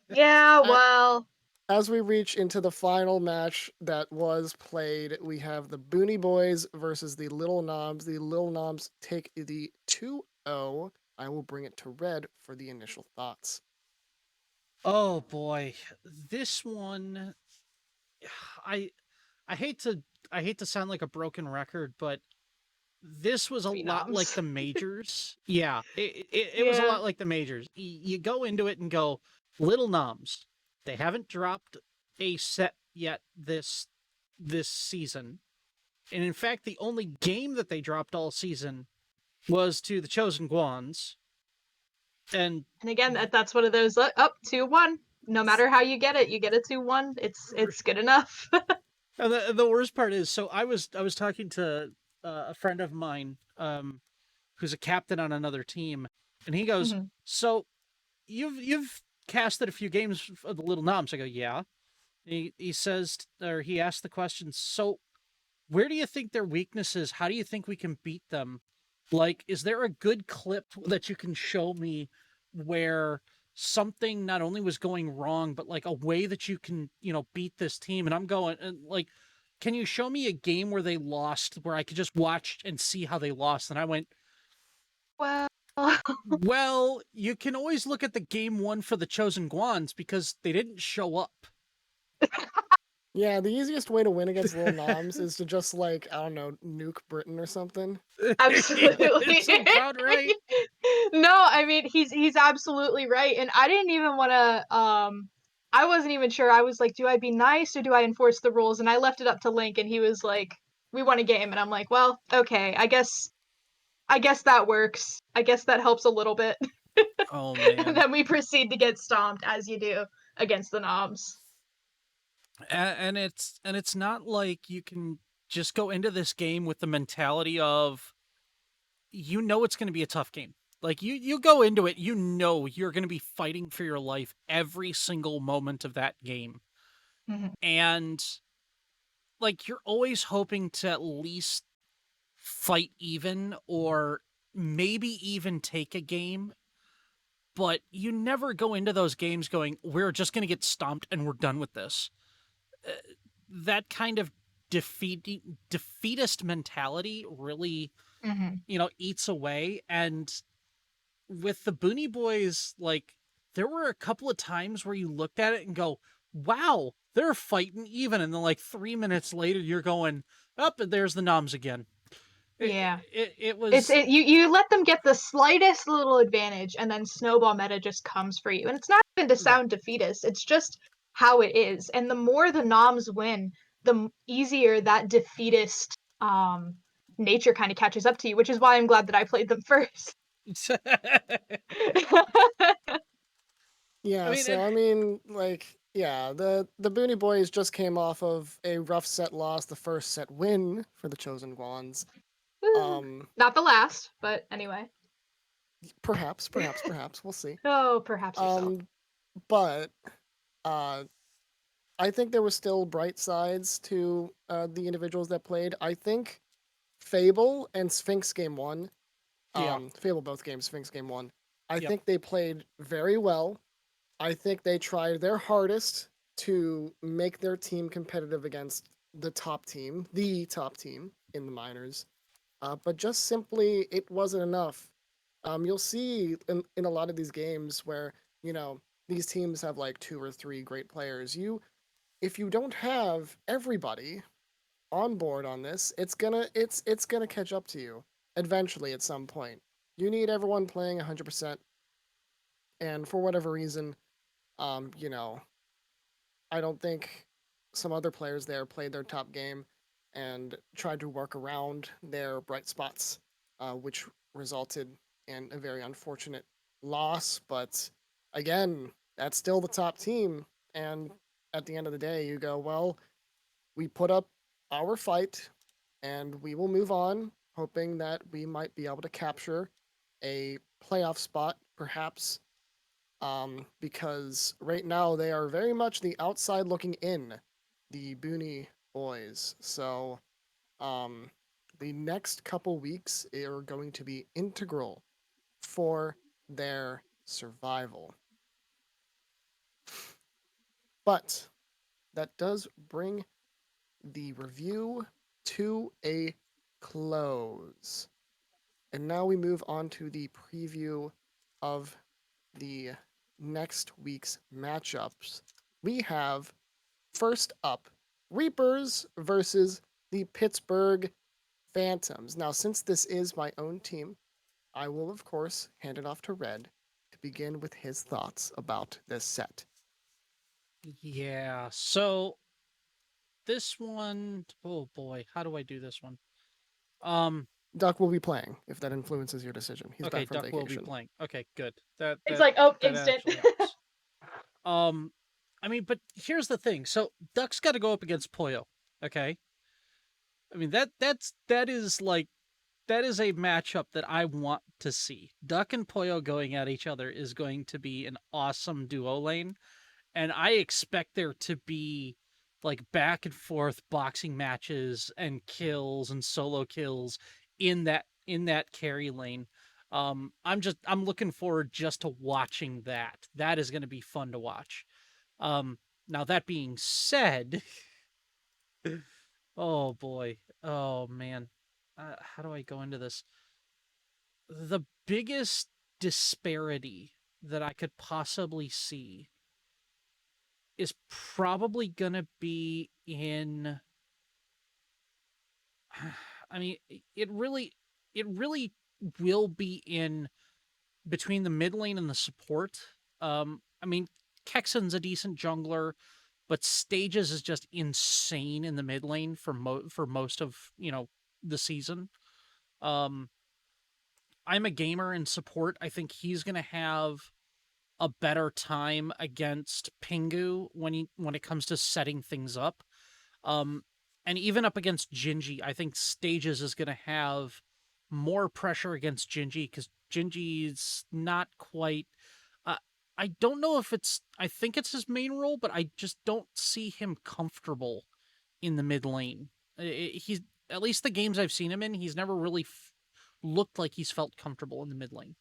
yeah,
A-
well,
As we reach into the final match that was played, we have the Booney Boys versus the Little Noms. The Little Noms take the 2-0. I will bring it to Red for the initial thoughts.
Oh boy, this one, I I hate to sound like a broken record, but this was a lot like
Phenoms.
the majors. Yeah, it was a
Yeah.
lot like the majors. You go into it and go, Little Noms, they haven't dropped a set yet this season, and in fact, the only game that they dropped all season was to the Chosen Guans, and
And again, that's one of those up 2-1. No matter how you get it 2-1. It's good enough.
and the worst part is, so I was talking to a friend of mine, who's a captain on another team, and he goes,
Mhm.
"So you've casted a few games of the Little Noms?" I go, "Yeah." He says, or he asked the question, "So where do you think their weakness is? How do you think we can beat them? Like, is there a good clip that you can show me where something not only was going wrong, but like a way that you can, beat this team?" And I'm going, and like, can you show me a game where they lost, where I could just watch and see how they lost? And I went,
Well,
well, you can always look at the game one for the Chosen Guans because they didn't show up.
Yeah, the easiest way to win against Little Noms is to just like, I don't know, nuke Britain or something.
absolutely.
It's about right.
No, I mean he's absolutely right. And I didn't even want to I wasn't even sure. I was like, do I be nice or do I enforce the rules? And I left it up to Link and he was like, we won a game. And I'm like, well, okay, I guess that works. I guess that helps a little bit.
Oh
And
man.
then we proceed to get stomped as you do against the Noms.
And it's not like you can just go into this game with the mentality of, it's going to be a tough game. Like you go into it, you're going to be fighting for your life every single moment of that game.
Mhm.
And like you're always hoping to at least fight even, or maybe even take a game, but you never go into those games going, we're just going to get stomped and we're done with this. That kind of defeatist mentality really,
Mhm.
eats away. And with the Booney Boys, like, there were a couple of times where you looked at it and go, wow, they're fighting even. And then, like, 3 minutes later, you're going, up, and there's the Noms again.
Yeah.
It
It's
was,
you let them get the slightest little advantage and then snowball meta just comes for you. And it's not even to
yeah.
sound defeatist, it's just how it is. And the more the Noms win, the easier that defeatist nature kind of catches up to you, which is why I'm glad that I played them first.
Yeah,
I
so
mean,
I mean, like, yeah, the Booney Boys just came off of a rough set loss, the first set win for the Chosen Guans.
Woo.
Um,
Not the last, but anyway.
Perhaps. We'll see.
Oh, perhaps yourself.
But uh, I think there were still bright sides to the individuals that played. I think Fable and Sphinx Game 1,
Yeah.
Fable both games, Sphinx Game 1, I
Yep.
think they played very well. I think they tried their hardest to make their team competitive against the top team in the minors. But just simply, it wasn't enough. You'll see in a lot of these games where, you know, these teams have like two or three great players. If you don't have everybody on board on this, it's gonna catch up to you eventually at some point. You need everyone playing 100%, and for whatever reason, you know, I don't think some other players there played their top game and tried to work around their bright spots, which resulted in a very unfortunate loss. But again, that's still the top team. And at the end of the day, you go, well, we put up our fight and we will move on, hoping that we might be able to capture a playoff spot, perhaps because right now they are very much the outside looking in, the Boone boys. So um, the next couple weeks are going to be integral for their survival. But that does bring the review to a close. And now we move on to the preview of the next week's matchups. We have first up Reapers versus the Pittsburgh Phantoms. Now, since this is my own team, I will, of course, hand it off to Red to begin with his thoughts about this set.
Yeah. So this one, oh boy, how do I do this one?
Duck will be playing if that influences your decision. He's
Okay,
back from
Duck will be
vacation.
playing. Okay, good. That
It's
that
like, oh,
that
instant.
actually helps. Um, I mean, but here's the thing. So Duck's got to go up against Pollo. Okay. I mean that is like that is a matchup that I want to see. Duck and Pollo going at each other is going to be an awesome duo lane, and I expect there to be like back and forth boxing matches and kills and solo kills in that carry lane. I'm looking forward just to watching that. That is going to be fun to watch. Now that being said, oh boy, oh man, how do I go into this? The biggest disparity that I could possibly see is probably gonna be in. I mean, it really will be in between the mid lane and the support. I mean, Kexan's a decent jungler, but Stages is just insane in the mid lane for most of the season. Um, I'm a gamer in support. I think he's gonna have a better time against Pingu when it comes to setting things up. Um, and even up against Gingy, I think Stages is going to have more pressure against Gingy because Gingy's not quite. Uh, I don't know if it's. I think it's his main role, but I just don't see him comfortable in the mid lane. He's at least the games I've seen him in, he's never really looked like he's felt comfortable in the mid lane.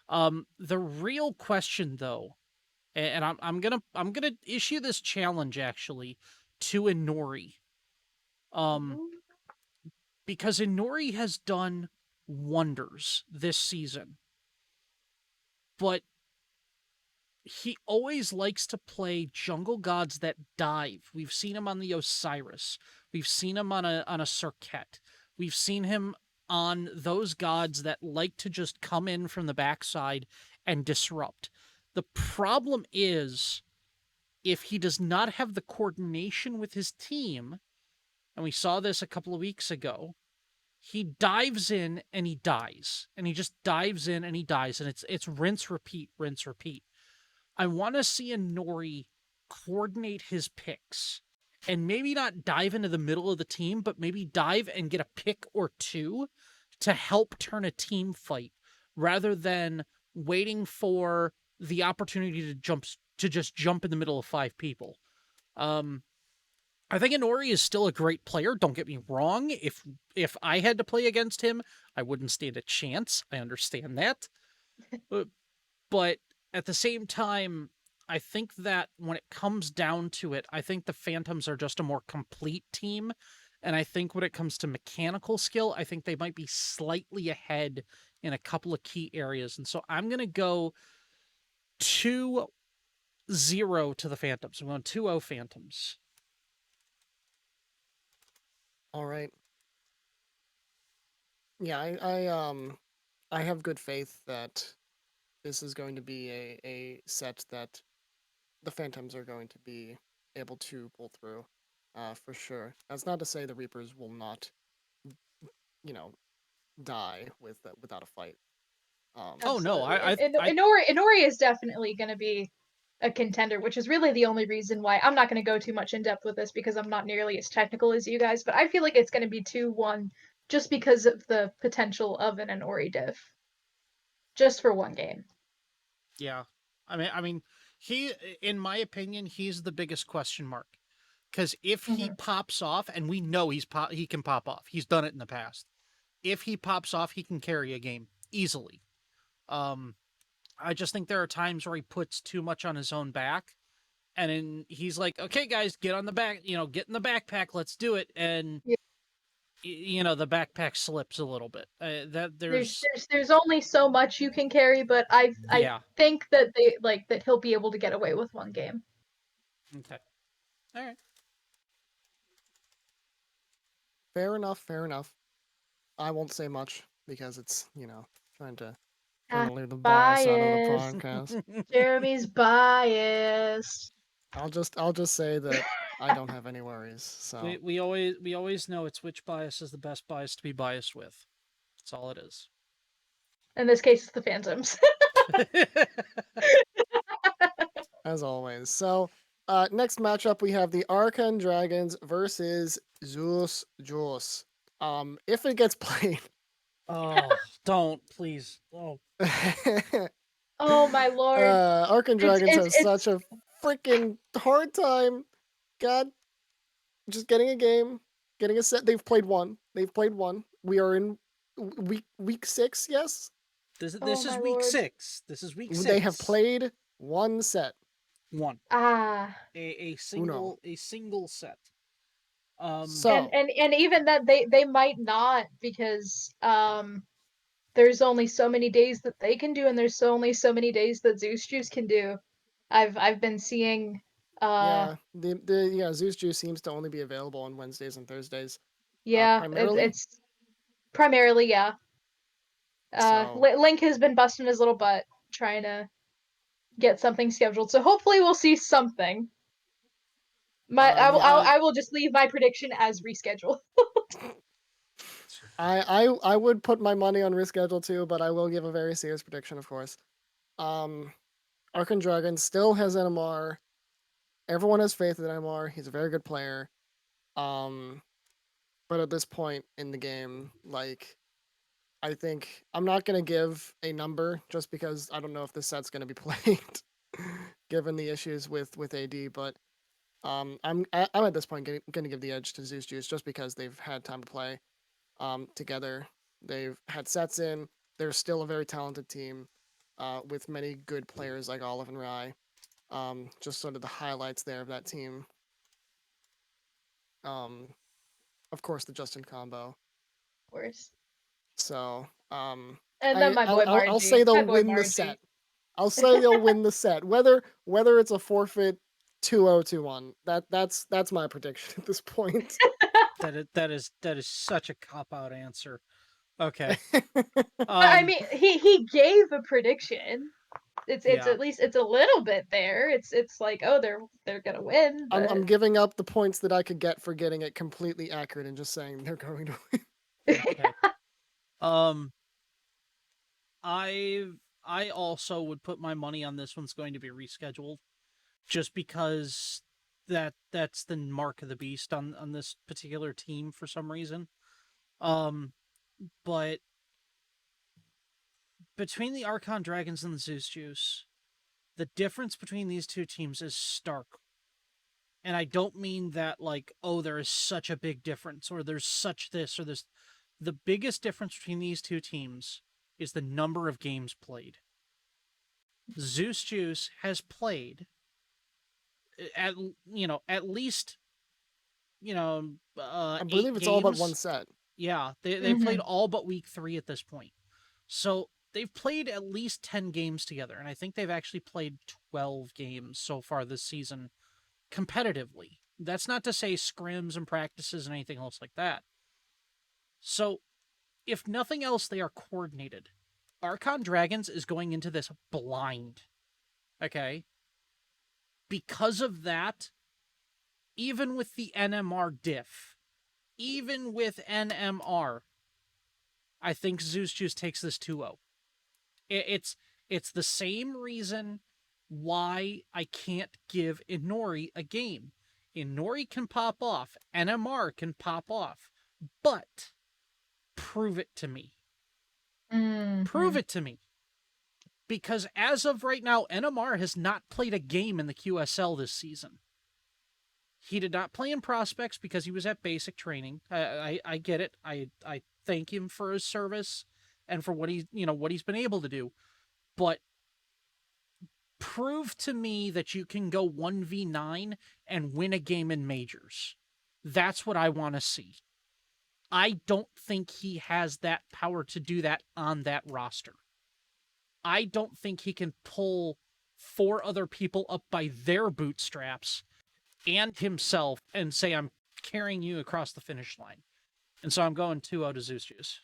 The real question, though, and I'm gonna issue this challenge actually to Inori, um, because Inori has done wonders this season, but he always likes to play jungle gods that dive. We've seen him on the Osiris. We've seen him on a Serket. We've seen him on those gods that like to just come in from the backside and disrupt. The problem is if he does not have the coordination with his team, and we saw this a couple of weeks ago, he dives in and he dies. And he just dives in and he dies. And it's rinse, repeat, rinse, repeat. I want to see a Nori coordinate his picks and maybe not dive into the middle of the team, but maybe dive and get a pick or two to help turn a team fight rather than waiting for the opportunity to just jump in the middle of 5 people. I think Inori is still a great player. Don't get me wrong. If I had to play against him, I wouldn't stand a chance. I understand that. But at the same time, I think that when it comes down to it, I think the Phantoms are just a more complete team. And I think when it comes to mechanical skill, I think they might be slightly ahead in a couple of key areas. And so I'm going to go 2-0 to the Phantoms. I'm going 2-0 Phantoms.
All right. Yeah, I have good faith that this is going to be a set that the Phantoms are going to be able to pull through, for sure. That's not to say the Reapers will not, die without a fight.
Oh no,
Absolutely.
I
Inori is definitely going to be a contender, which is really the only reason why I'm not going to go too much in depth with this because I'm not nearly as technical as you guys, but I feel like it's going to be 2-1 just because of the potential of an Inori diff. Just for one game.
Yeah. I mean, he, in my opinion, he's the biggest question mark. Because if he pops off, and we know he can pop off, he's done it in the past. If he pops off, he can carry a game easily. I just think there are times where he puts too much on his own back, and then he's like, "Okay, guys, get on the back, get in the backpack, let's do it." And the backpack slips a little bit. That
there's only so much you can carry, but I think that that he'll be able to get away with one game.
Okay. All right.
Fair enough. Fair enough. I won't say much because it's trying to leave the bias out of the podcast.
Jeremy's biased.
I'll just say that I don't have any worries. So
we always know it's which bias is the best bias to be biased with. That's all it is.
In this case, it's the Phantoms.
As always. So next matchup we have the Archon Dragons versus Zeus Jules. If it gets played.
Oh, don't please. Oh.
Oh my lord.
Archon Dragons have such a freaking hard time. God, just getting a game, getting a set. They've played one. We are in week 6. Yes.
This is week 6. This is week 6.
They have played one set.
One. A single set.
So
and even that they might not because there's only so many days that they can do and there's only so many days that Zeus Juice can do. I've been seeing
Zeus Juice seems to only be available on Wednesdays and Thursdays.
Yeah, it's primarily Link has been busting his little butt trying to get something scheduled, so hopefully we'll see something. I will just leave my prediction as reschedule.
I would put my money on reschedule too, but I will give a very serious prediction, of course. Archon Dragon still has NMR. Everyone has faith in NMR. He's a very good player. But at this point in the game, I think I'm not gonna give a number just because I don't know if this set's gonna be played, given the issues with AD. But I'm at this point gonna give the edge to Zeus Juice just because they've had time to play together. They've had sets in. They're still a very talented team with many good players like Olive and Rye. Just sort of the highlights there of that team. Of course, the Justin combo.
Of course.
So,
and then my boy Margie.
I'll say they'll win the set. I'll say they'll win the set. Whether it's a forfeit 2-0, 2-1. That's my prediction at this point.
That is such a cop-out answer. Okay.
I mean, he gave a prediction. It's at least it's a little bit there. It's like, oh, they're gonna win. But...
I'm giving up the points that I could get for getting it completely accurate and just saying they're going to win.
Okay. I also would put my money on this one's going to be rescheduled, just because that's the mark of the beast on this particular team for some reason. But between the Archon Dragons and the Zeus Juice, the difference between these two teams is stark. And I don't mean that like, oh, there is such a big difference, or there's such this, or this. The biggest difference between these two teams is the number of games played. Zeus Juice has played at least
I
8
believe it's all but one set.
Yeah, they played all but week 3 at this point. So they've played at least 10 games together, and I think they've actually played 12 games so far this season competitively. That's not to say scrims and practices and anything else like that. So, if nothing else, they are coordinated. Archon Dragons is going into this blind. Okay? Because of that, even with the NMR diff, even with NMR, I think Zeus Juice takes this 2-0. It's the same reason why I can't give Inori a game. Inori can pop off, NMR can pop off, but prove it to me. Prove it to me. Because as of right now, NMR has not played a game in the QSL this season. He did not play in prospects because he was at basic training. I get it. I thank him for his service and for what he's been able to do. But prove to me that you can go 1v9 and win a game in majors. That's what I want to see. I don't think he has that power to do that on that roster. I don't think he can pull 4 other people up by their bootstraps and himself and say, I'm carrying you across the finish line. And so I'm going 2-0 to Zeus Juice.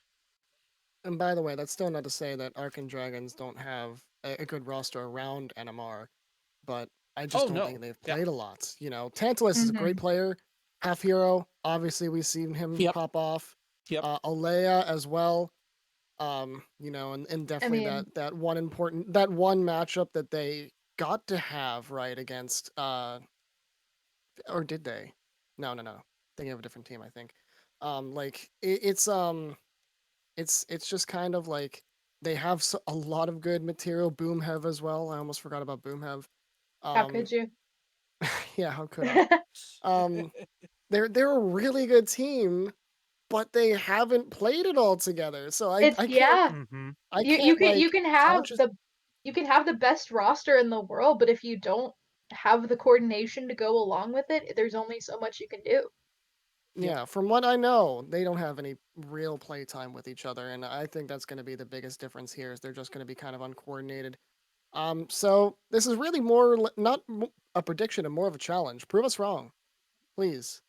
And by the way, that's still not to say that Archon Dragons don't have a good roster around NMR, but I just don't think they've played a lot. You know, Tantalus is a great player, half hero. Obviously, we've seen him pop off. Alea as well. You know, and definitely that one matchup that they got to have right against or did they? No. Thinking of a different team, I think. It's just kind of like they have a lot of good material. Boom have as well. I almost forgot about Boom have.
How could you?
Yeah, how could I? They're a really good team, but they haven't played it all together. So I can't.
You can have the best roster in the world, but if you don't have the coordination to go along with it, there's only so much you can do.
Yeah, from what I know, they don't have any real play time with each other, and I think that's going to be the biggest difference here. Is they're just going to be kind of uncoordinated. So this is really more not a prediction and more of a challenge. Prove us wrong, please,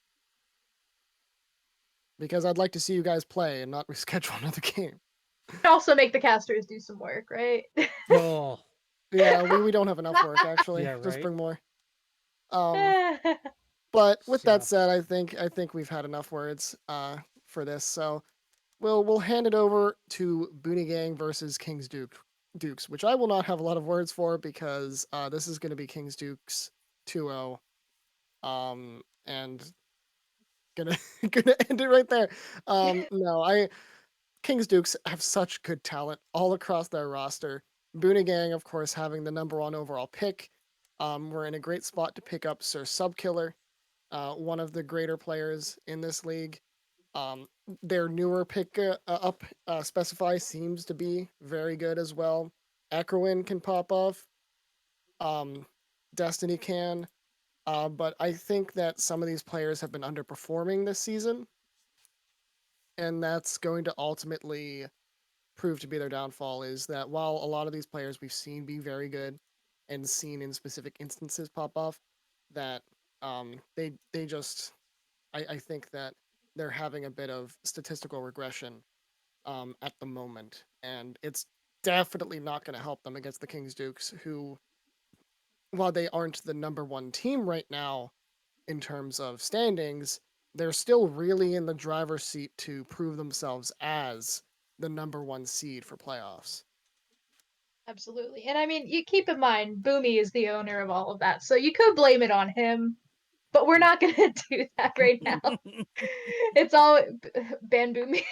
because I'd like to see you guys play and not reschedule another game.
Also, make the casters do some work, right?
Oh,
yeah, we don't have enough work actually.
Yeah, right.
Just bring more. But with that said, I think we've had enough words for this. So we'll hand it over to Boone Gang versus King's Dukes, which I will not have a lot of words for because this is going to be King's Dukes 2-0. And gonna end it right there. King's Dukes have such good talent all across their roster. Boone Gang, of course, having the number 1 overall pick. We're in a great spot to pick up Sir Subkiller, one of the greater players in this league. Their newer pick up Specify seems to be very good as well. Echoin can pop off. Destiny can. But I think that some of these players have been underperforming this season. And that's going to ultimately prove to be their downfall, is that while a lot of these players we've seen be very good and seen in specific instances pop off, that they just I think that they're having a bit of statistical regression at the moment, and it's definitely not going to help them against the King's Dukes, who, while they aren't the number 1 team right now in terms of standings, they're still really in the driver's seat to prove themselves as the number 1 seed for playoffs.
Absolutely. And I mean, you keep in mind, Boomy is the owner of all of that, so you could blame it on him, but we're not going to do that right now. It's all ban Boomy.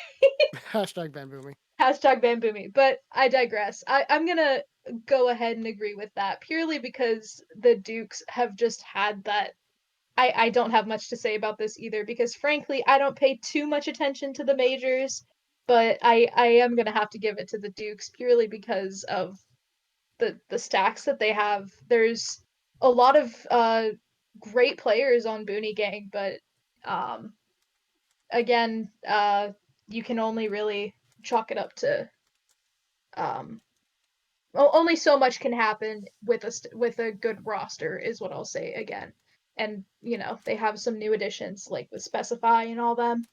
Hashtag ban Boomy.
Hashtag bamboo me. But I digress. I'm gonna go ahead and agree with that purely because the Dukes have just had that. I don't have much to say about this either because frankly I don't pay too much attention to the majors, but I am gonna have to give it to the Dukes purely because of the stacks that they have. There's a lot of great players on Booney Gang, but um again, you can only really chalk it up to um only so much can happen with a good roster is what I'll say again. And they have some new additions like with Specify and all them.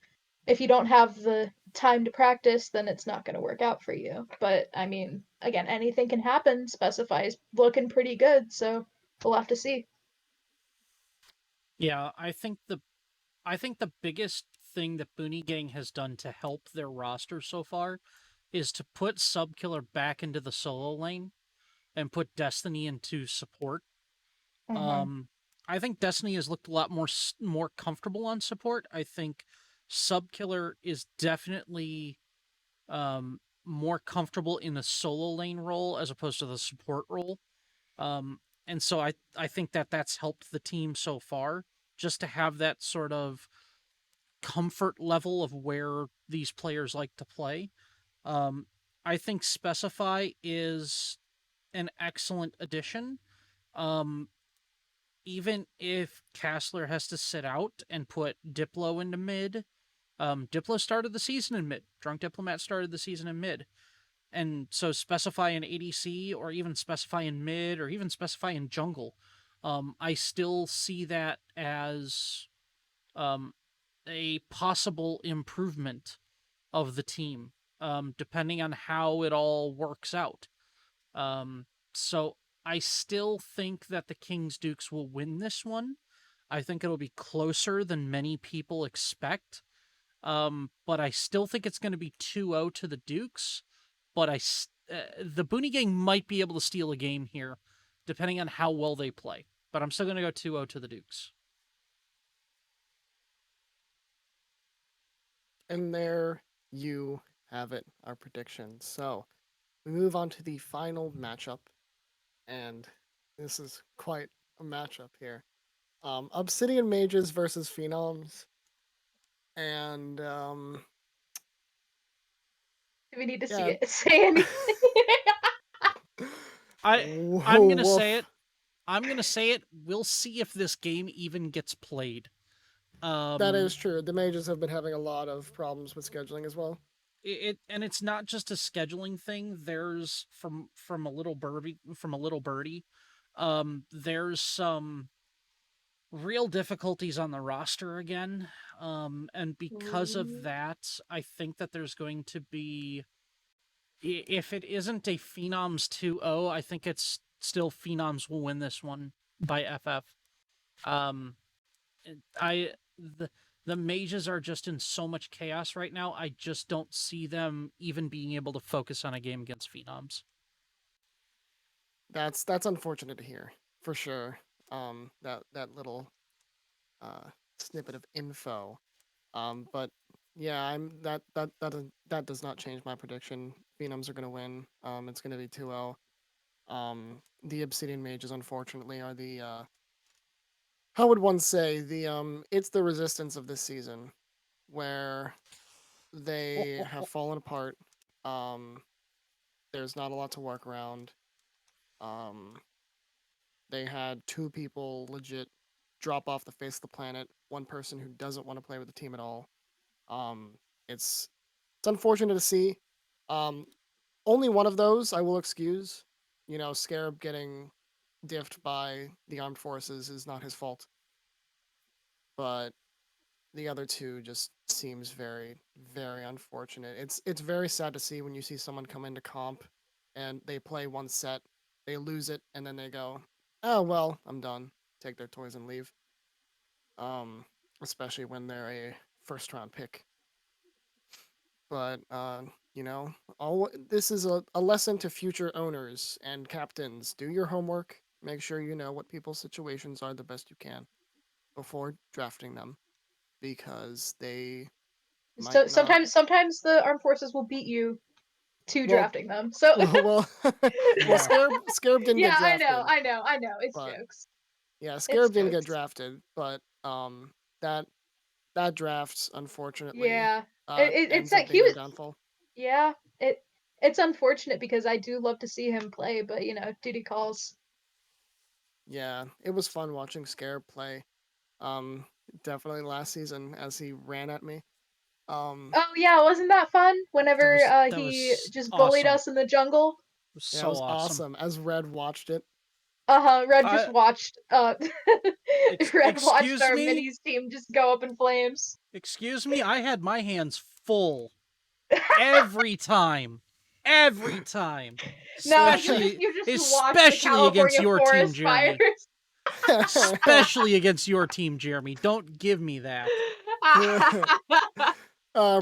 If you don't have the time to practice, then it's not going to work out for you. But I mean, again, anything can happen. Specify is looking pretty good, so we'll have to see.
Yeah, I think the biggest thing that Booney Gang has done to help their roster so far is to put Subkiller back into the solo lane and put Destiny into support.
Mm-hmm.
Um, I think Destiny has looked a lot more comfortable on support. I think Subkiller is definitely more comfortable in the solo lane role as opposed to the support role. And so I think that that's helped the team so far, just to have that sort of comfort level of where these players like to play. I think Specify is an excellent addition. Um, Even if Castler has to sit out and put Diplo into mid, Diplo started the season in mid. Drunk Diplomat started the season in mid. And so specify in ADC or even specify in mid or even specify in jungle. I still see that as um, a possible improvement of the team, depending on how it all works out. So I still think that the Kings Dukes will win this one. I think it'll be closer than many people expect. But I still think it's going to be 2-0 to the Dukes. But the Booney Gang might be able to steal a game here, depending on how well they play. But I'm still going to go 2-0 to the Dukes.
And there you have it, our predictions. So we move on to the final matchup, and this is quite a matchup here. Obsidian Mages versus Phenoms, and
Do we need to see
yeah.
it? Say anything?
I'm going to
Woof.
say it. I'm going to say it. We'll see if this game even gets played.
That is true. The Mages have been having a lot of problems with scheduling as well.
And it's not just a scheduling thing. There's from a little birdie. There's some real difficulties on the roster again. And because of that, I think that there's going to be, if it isn't a Phenoms 2-0, I think it's still Phenoms will win this one by FF. Um, I the mages are just in so much chaos right now. I just don't see them even being able to focus on a game against Phenoms.
That's unfortunate to hear, for sure. That little snippet of info. But yeah, that does not change my prediction. Phenoms are gonna win. It's gonna be 2-0. The Obsidian Mages, unfortunately, are the how would one say it's the resistance of this season, where they have fallen apart. Um, there's not a lot to work around. Um, they had two people legit drop off the face of the planet. One person who doesn't want to play with the team at all. Um, it's unfortunate to see. Um, Only one of those I will excuse. Scarab getting diffed by the armed forces is not his fault, but the other two just seems very, very unfortunate. It's very sad to see when you see someone come into comp and they play one set, they lose it, and then they go, "Oh well, I'm done." Take their toys and leave. Um, Especially when they're a first round pick. But all this is a lesson to future owners and captains. Do your homework. Make sure you know what people's situations are the best you can before drafting them, because they might
So
not.
sometimes the armed forces will beat you to
Well-
drafting them. So
well,
Yeah.
Scarab didn't
yeah,
get drafted.
I know. It's
but-
jokes.
Yeah, Scarab didn't get
jokes.
drafted, but that draft unfortunately
Yeah,
ends
it's
up
like he
being their
was.
downfall.
Yeah, it's unfortunate because I do love to see him play, but duty calls.
Yeah, it was fun watching Scarab play. Definitely last season as he ran at me.
Oh yeah, wasn't that fun? Whenever
that
he
was
just bullied
awesome.
us in the jungle.
It was
Yeah, it
so
was
awesome.
as Red watched it.
Red just watched Red watched
Excuse
our
me?
minis team just go up in flames.
Excuse me, I had my hands full every time. Every time.
No,
Especially,
you just watched the
especially against
California
your team,
forest
Jeremy.
fires.
Especially against your team, Jeremy. Don't give me that.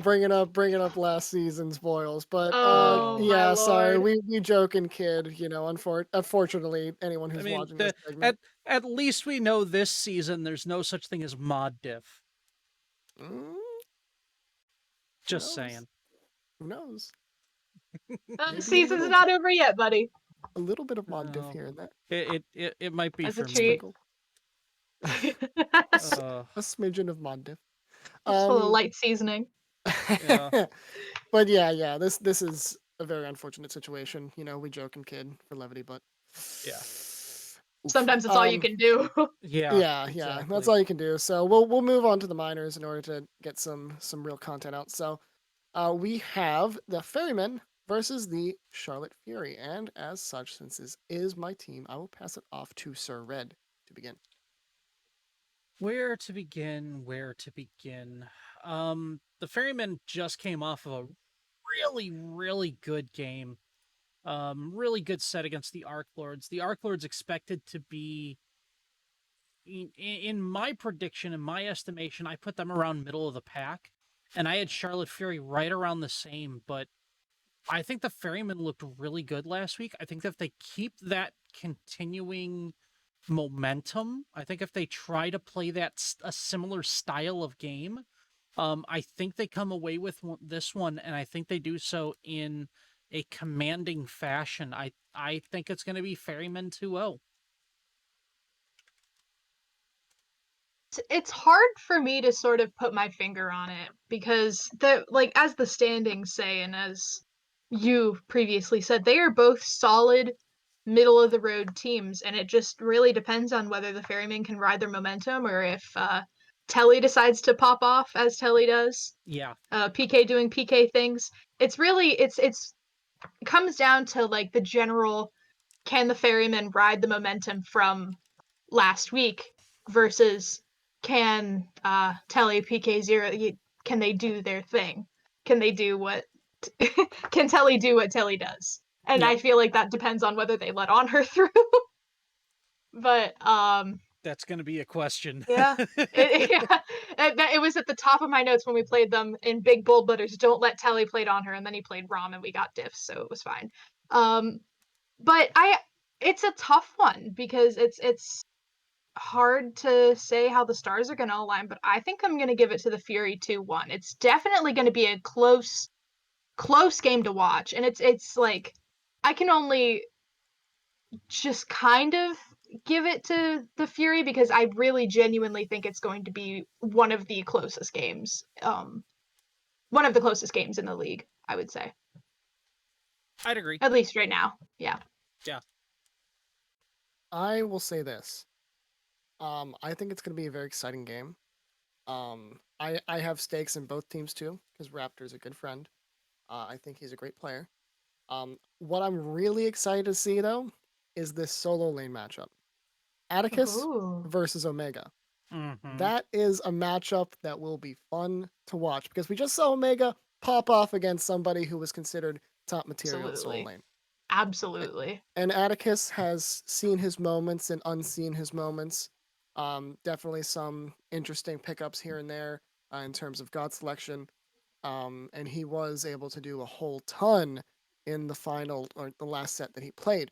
Bringing up last season's boils, but
Oh, my
yeah, sorry,
lord.
we joke and kid, unfortunately, anyone
I
who's
mean,
watching this segment.
at least we know this season there's no such thing as mod diff.
Mm,
Just
knows?
saying.
Who knows?
The season's not over yet, buddy.
A little bit of mod diff
Oh.
here and there.
It might be
As
for
a
me.
treat.
Uh,
A smidgen of mod diff.
It's full of light seasoning.
Yeah.
But yeah, this is a very unfortunate situation. We joke and kid for levity, but
Yeah.
Oof.
Sometimes it's all you can do.
Yeah,
exactly.
that's all you can do. So we'll move on to the minors in order to get some real content out. So we have the Ferrymen versus the Charlotte Fury, and as such, since this is my team, I will pass it off to Sir Red to begin.
Where to begin? Where to begin? The Ferrymen just came off of a really, really good game. Really good set against the Arc Lords. The Arc Lords expected to be, in my prediction, in my estimation, I put them around middle of the pack, and I had Charlotte Fury right around the same. But I think the Ferrymen looked really good last week. I think that if they keep that continuing momentum, I think if they try to play a similar style of game, I think they come away with this one, and I think they do so in a commanding fashion. I think it's going to be Ferrymen 2-0.
It's hard for me to sort of put my finger on it because as the standings say and as you previously said, they are both solid middle of the road teams, and it just really depends on whether the Ferrymen can ride their momentum or if Telly decides to pop off as Telly does.
Yeah.
PK doing PK things. It's really it comes down to like the general, can the Ferrymen ride the momentum from last week versus can Telly PK0 can they do their thing? Can they do what can Telly do what Telly does? And
Yep.
I feel like that depends on whether they let on her through. But
That's going to be a question.
yeah. It was at the top of my notes when we played them in big bold letters. Don't let Telly played on her, and then he played Rom, and we got diffs, so it was fine. But it's a tough one because it's hard to say how the stars are going to align. But I think I'm going to give it to the Fury 2-1. It's definitely going to be a close game to watch, and it's like I can only just kind of give it to the Fury because I really genuinely think it's going to be one of the closest games. One of the closest games in the league, I would say.
I'd agree.
At least right now. Yeah.
Yeah.
I will say this. I think it's going to be a very exciting game. I have stakes in both teams too because Raptor's a good friend. I think he's a great player. What I'm really excited to see though is this solo lane matchup. Atticus
Ooh.
versus Omega.
Mm-hmm.
That is a matchup that will be fun to watch because we just saw Omega pop off against somebody who was considered top material in solo lane.
Absolutely.
And Atticus has seen his moments and unseen his moments. Definitely some interesting pickups here and there in terms of God selection. And he was able to do a whole ton in the final or the last set that he played.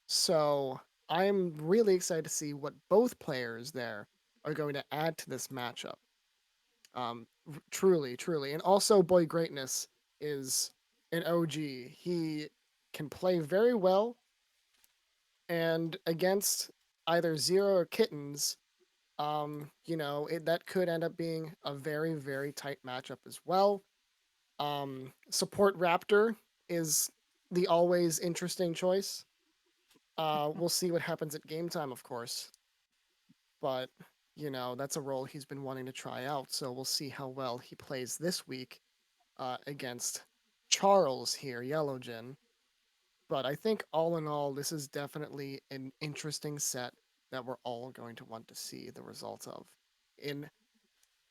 So I'm really excited to see what both players there are going to add to this matchup. Truly. And also Boy Greatness is in OG. He can play very well, and against either Zero or Kittens, that could end up being a very, very tight matchup as well. Support Raptor is the always interesting choice. We'll see what happens at game time, of course. But, that's a role he's been wanting to try out, so we'll see how well he plays this week against Charles here, Yellowjin. But I think all in all, this is definitely an interesting set that we're all going to want to see the results of in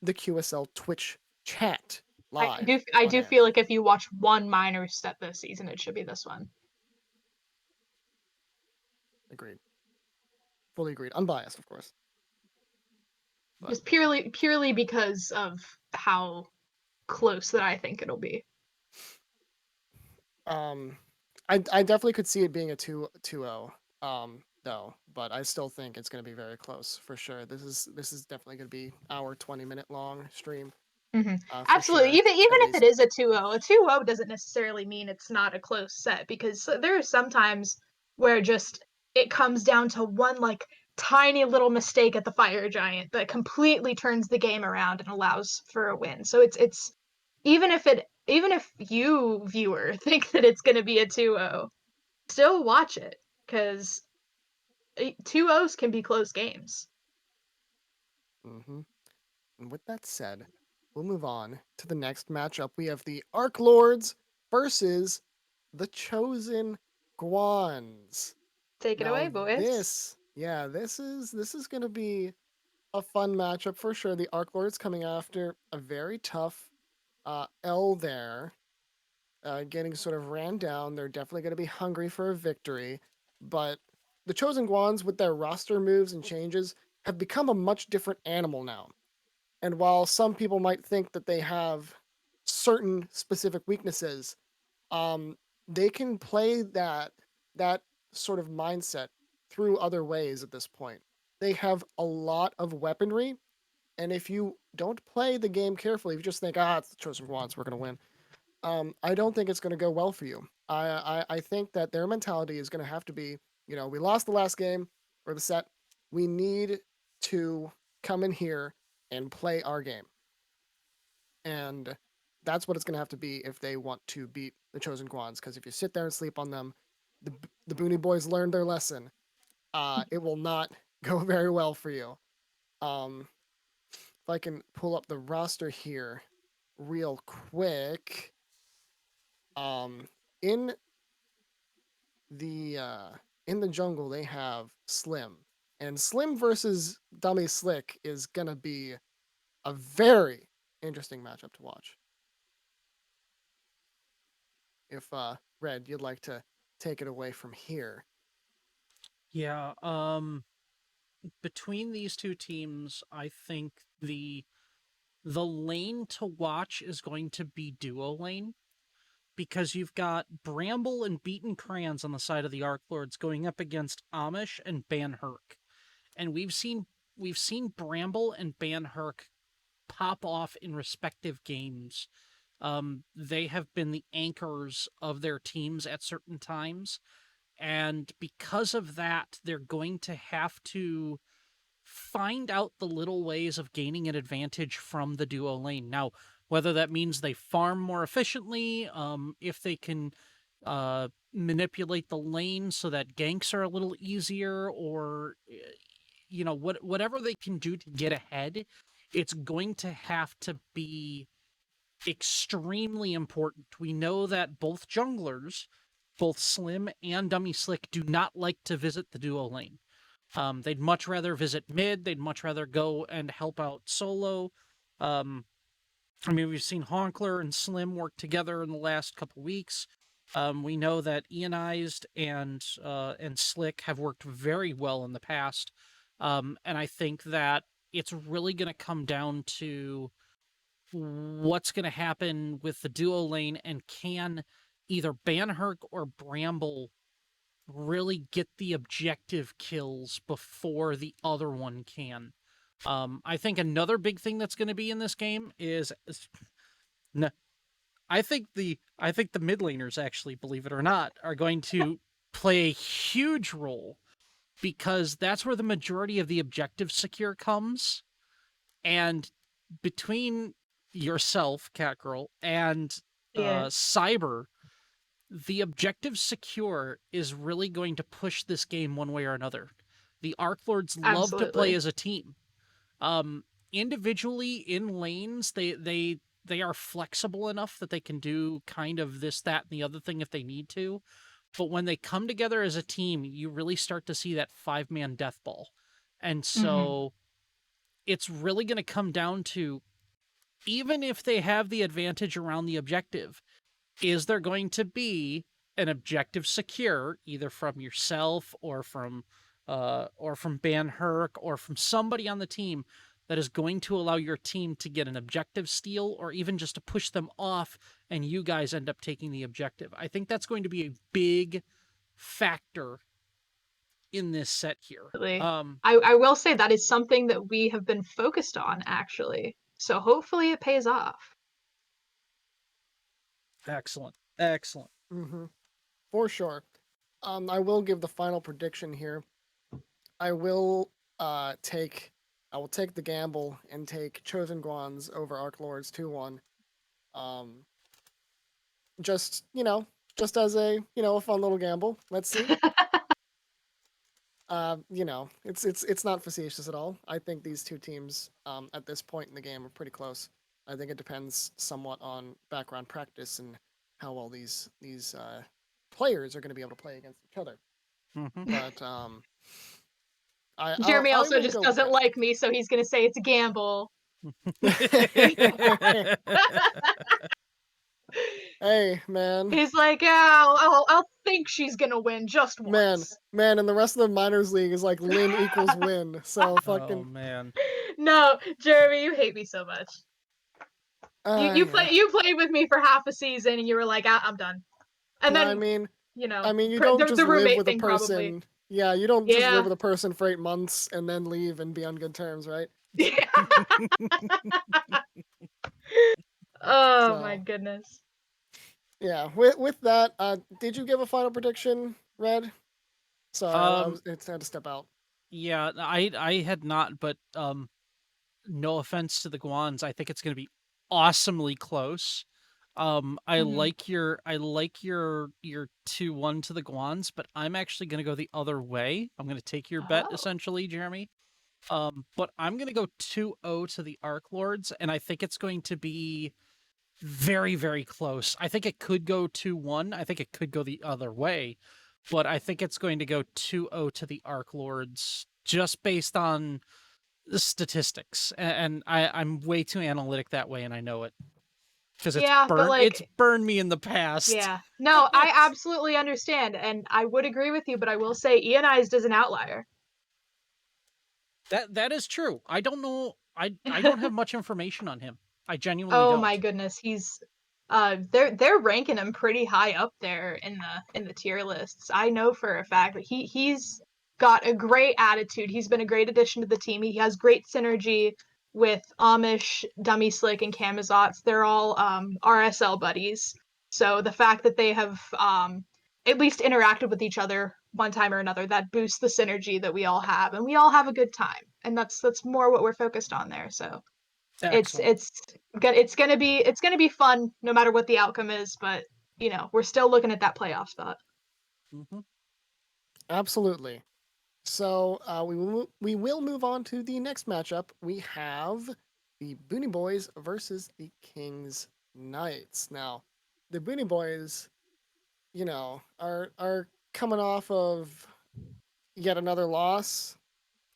the QSL Twitch chat live.
I do feel like if you watch one minor set this season, it should be this one.
Agreed. Fully agreed. Unbiased, of course. But
just purely because of how close that I think it'll be.
I definitely could see it being a 2-0. Though, but I still think it's going to be very close for sure. This is definitely going to be our 20-minute long stream.
Mm-hmm. Absolutely.
Sure,
even if it is a 2-0, a 2-0 doesn't necessarily mean it's not a close set, because there are some times where just it comes down to one like tiny little mistake at the fire giant that completely turns the game around and allows for a win. So it's even if you viewer think that it's going to be a 2-0, still watch it, because 2-0s can be close games.
Mm-hmm. And with that said, we'll move on to the next matchup. We have the Arc Lords versus the Chosen Guans.
Take it away, boys.
This is going to be a fun matchup for sure. The Arc Lords coming after a very tough L there, getting sort of ran down. They're definitely going to be hungry for a victory, but the Chosen Guans, with their roster moves and changes, have become a much different animal now. And while some people might think that they have certain specific weaknesses, they can play that sort of mindset through other ways at this point. They have a lot of weaponry, and if you don't play the game carefully, if you just think, it's the Chosen Guans, we're going to win, I don't think it's going to go well for you. I think that their mentality is going to have to be, we lost the last game or the set. We need to come in here and play our game. And that's what it's going to have to be if they want to beat the Chosen Guans. Because if you sit there and sleep on them, the Booney boys learned their lesson. It will not go very well for you. If I can pull up the roster here real quick. In the jungle they have Slim, and Slim versus Dummy Slick is gonna be a very interesting matchup to watch. If Red, you'd like to take it away from here.
Yeah, between these two teams, I think the lane to watch is going to be duo lane, because you've got Bramble and Beaten Crayons on the side of the Arc Lords going up against Amish and Ban Herc. And we've seen Bramble and Ban Herc pop off in respective games. They have been the anchors of their teams at certain times. And because of that, they're going to have to find out the little ways of gaining an advantage from the duo lane. Now, whether that means they farm more efficiently, if they can manipulate the lane so that ganks are a little easier, or whatever they can do to get ahead, it's going to have to be extremely important. We know that both junglers, both Slim and Dummy Slick, do not like to visit the duo lane. They'd much rather visit mid. They'd much rather go and help out solo. We've seen Honkler and Slim work together in the last couple weeks. We know that Ionized and Slick have worked very well in the past. And I think that it's really going to come down to what's going to happen with the duo lane, and can either Ban Herc or Bramble really get the objective kills before the other one can. I think another big thing that's going to be in this game is I think the mid laners actually, believe it or not, are going to play a huge role because that's where the majority of the objective secure comes. And between yourself, Catgirl, and
Yeah,
Cyber, the objective secure is really going to push this game one way or another. The Arc Lords love to play
absolutely.
as a team. Um, Individually in lanes, they are flexible enough that they can do kind of this, that, and the other thing if they need to. But when they come together as a team, you really start to see that 5-man death ball. And
Hmm.
so it's really going to come down to, even if they have the advantage around the objective, is there going to be an objective secure either from yourself or from Ban Herc or from somebody on the team that is going to allow your team to get an objective steal or even just to push them off and you guys end up taking the objective? I think that's going to be a big factor in this set here.
Absolutely. I will say that is something that we have been focused on actually. So hopefully it pays off.
Excellent. Excellent.
Mm-hmm. For sure. I will give the final prediction here. I will take the gamble and take Chosen Guans over Arc Lords 2-1. Um, just just as a a fun little gamble. Let's see. It's not facetious at all. I think these two teams at this point in the game are pretty close. I think it depends somewhat on background practice and how well these players are going to be able to play against each other.
Mm-hmm.
But
Jeremy
I
also
will
just
go with
doesn't
that.
like me, so he's gonna say it's a gamble.
Hey, man.
He's like, yeah, I'll think she's gonna win just
Man,
once.
man, and the rest of the minors league is like Lin equals win. So
Oh
fucking
man.
No, Jeremy, you hate me so much.
yeah.
You played with me for half a season, and you were like, I'm done. And
No,
then
I mean, you don't just
the
live
roommate
with a
thing probably.
person. Yeah, you don't just live
Yeah,
with a person for 8 months and then leave and be on good terms, right?
yeah. Oh my
So
goodness.
yeah. With that, did you give a final prediction, Red? Sorry, I
um
was it had to step out.
yeah, I had not, but no offense to the Guans, I think it's going to be awesomely close.
Hmm.
I like your 2-1 to the Guans, but I'm actually going to go the other way. I'm going to take your bet
Oh.
essentially, Jeremy. But I'm going to go 2-0 to the Arc Lords, and I think it's going to be very, very close. I think it could go 2-1. I think it could go the other way, but I think it's going to go 2-0 to the Arc Lords just based on the statistics. And I'm way too analytic that way, and I know it because
Yeah, but
it's
like,
burned me in the past.
yeah. No, I absolutely understand, and I would agree with you, but I will say Ionized is an outlier.
That is true. I don't know. I don't have much information on him. I genuinely
Oh my
don't.
goodness, he's they're ranking him pretty high up there in the tier lists. I know for a fact that he's got a great attitude. He's been a great addition to the team. He has great synergy with Amish, Dummy Slick, and Camazotz. They're all RSL buddies. So the fact that they have at least interacted with each other one time or another, that boosts the synergy that we all have, and we all have a good time. And that's more what we're focused on there. So it's
Excellent.
it's it's gonna be fun no matter what the outcome is, but we're still looking at that playoff spot.
Hmm.
Absolutely. So we will move on to the next matchup. We have the Booney Boys versus the King's Knights. Now, the Booney Boys, are coming off of yet another loss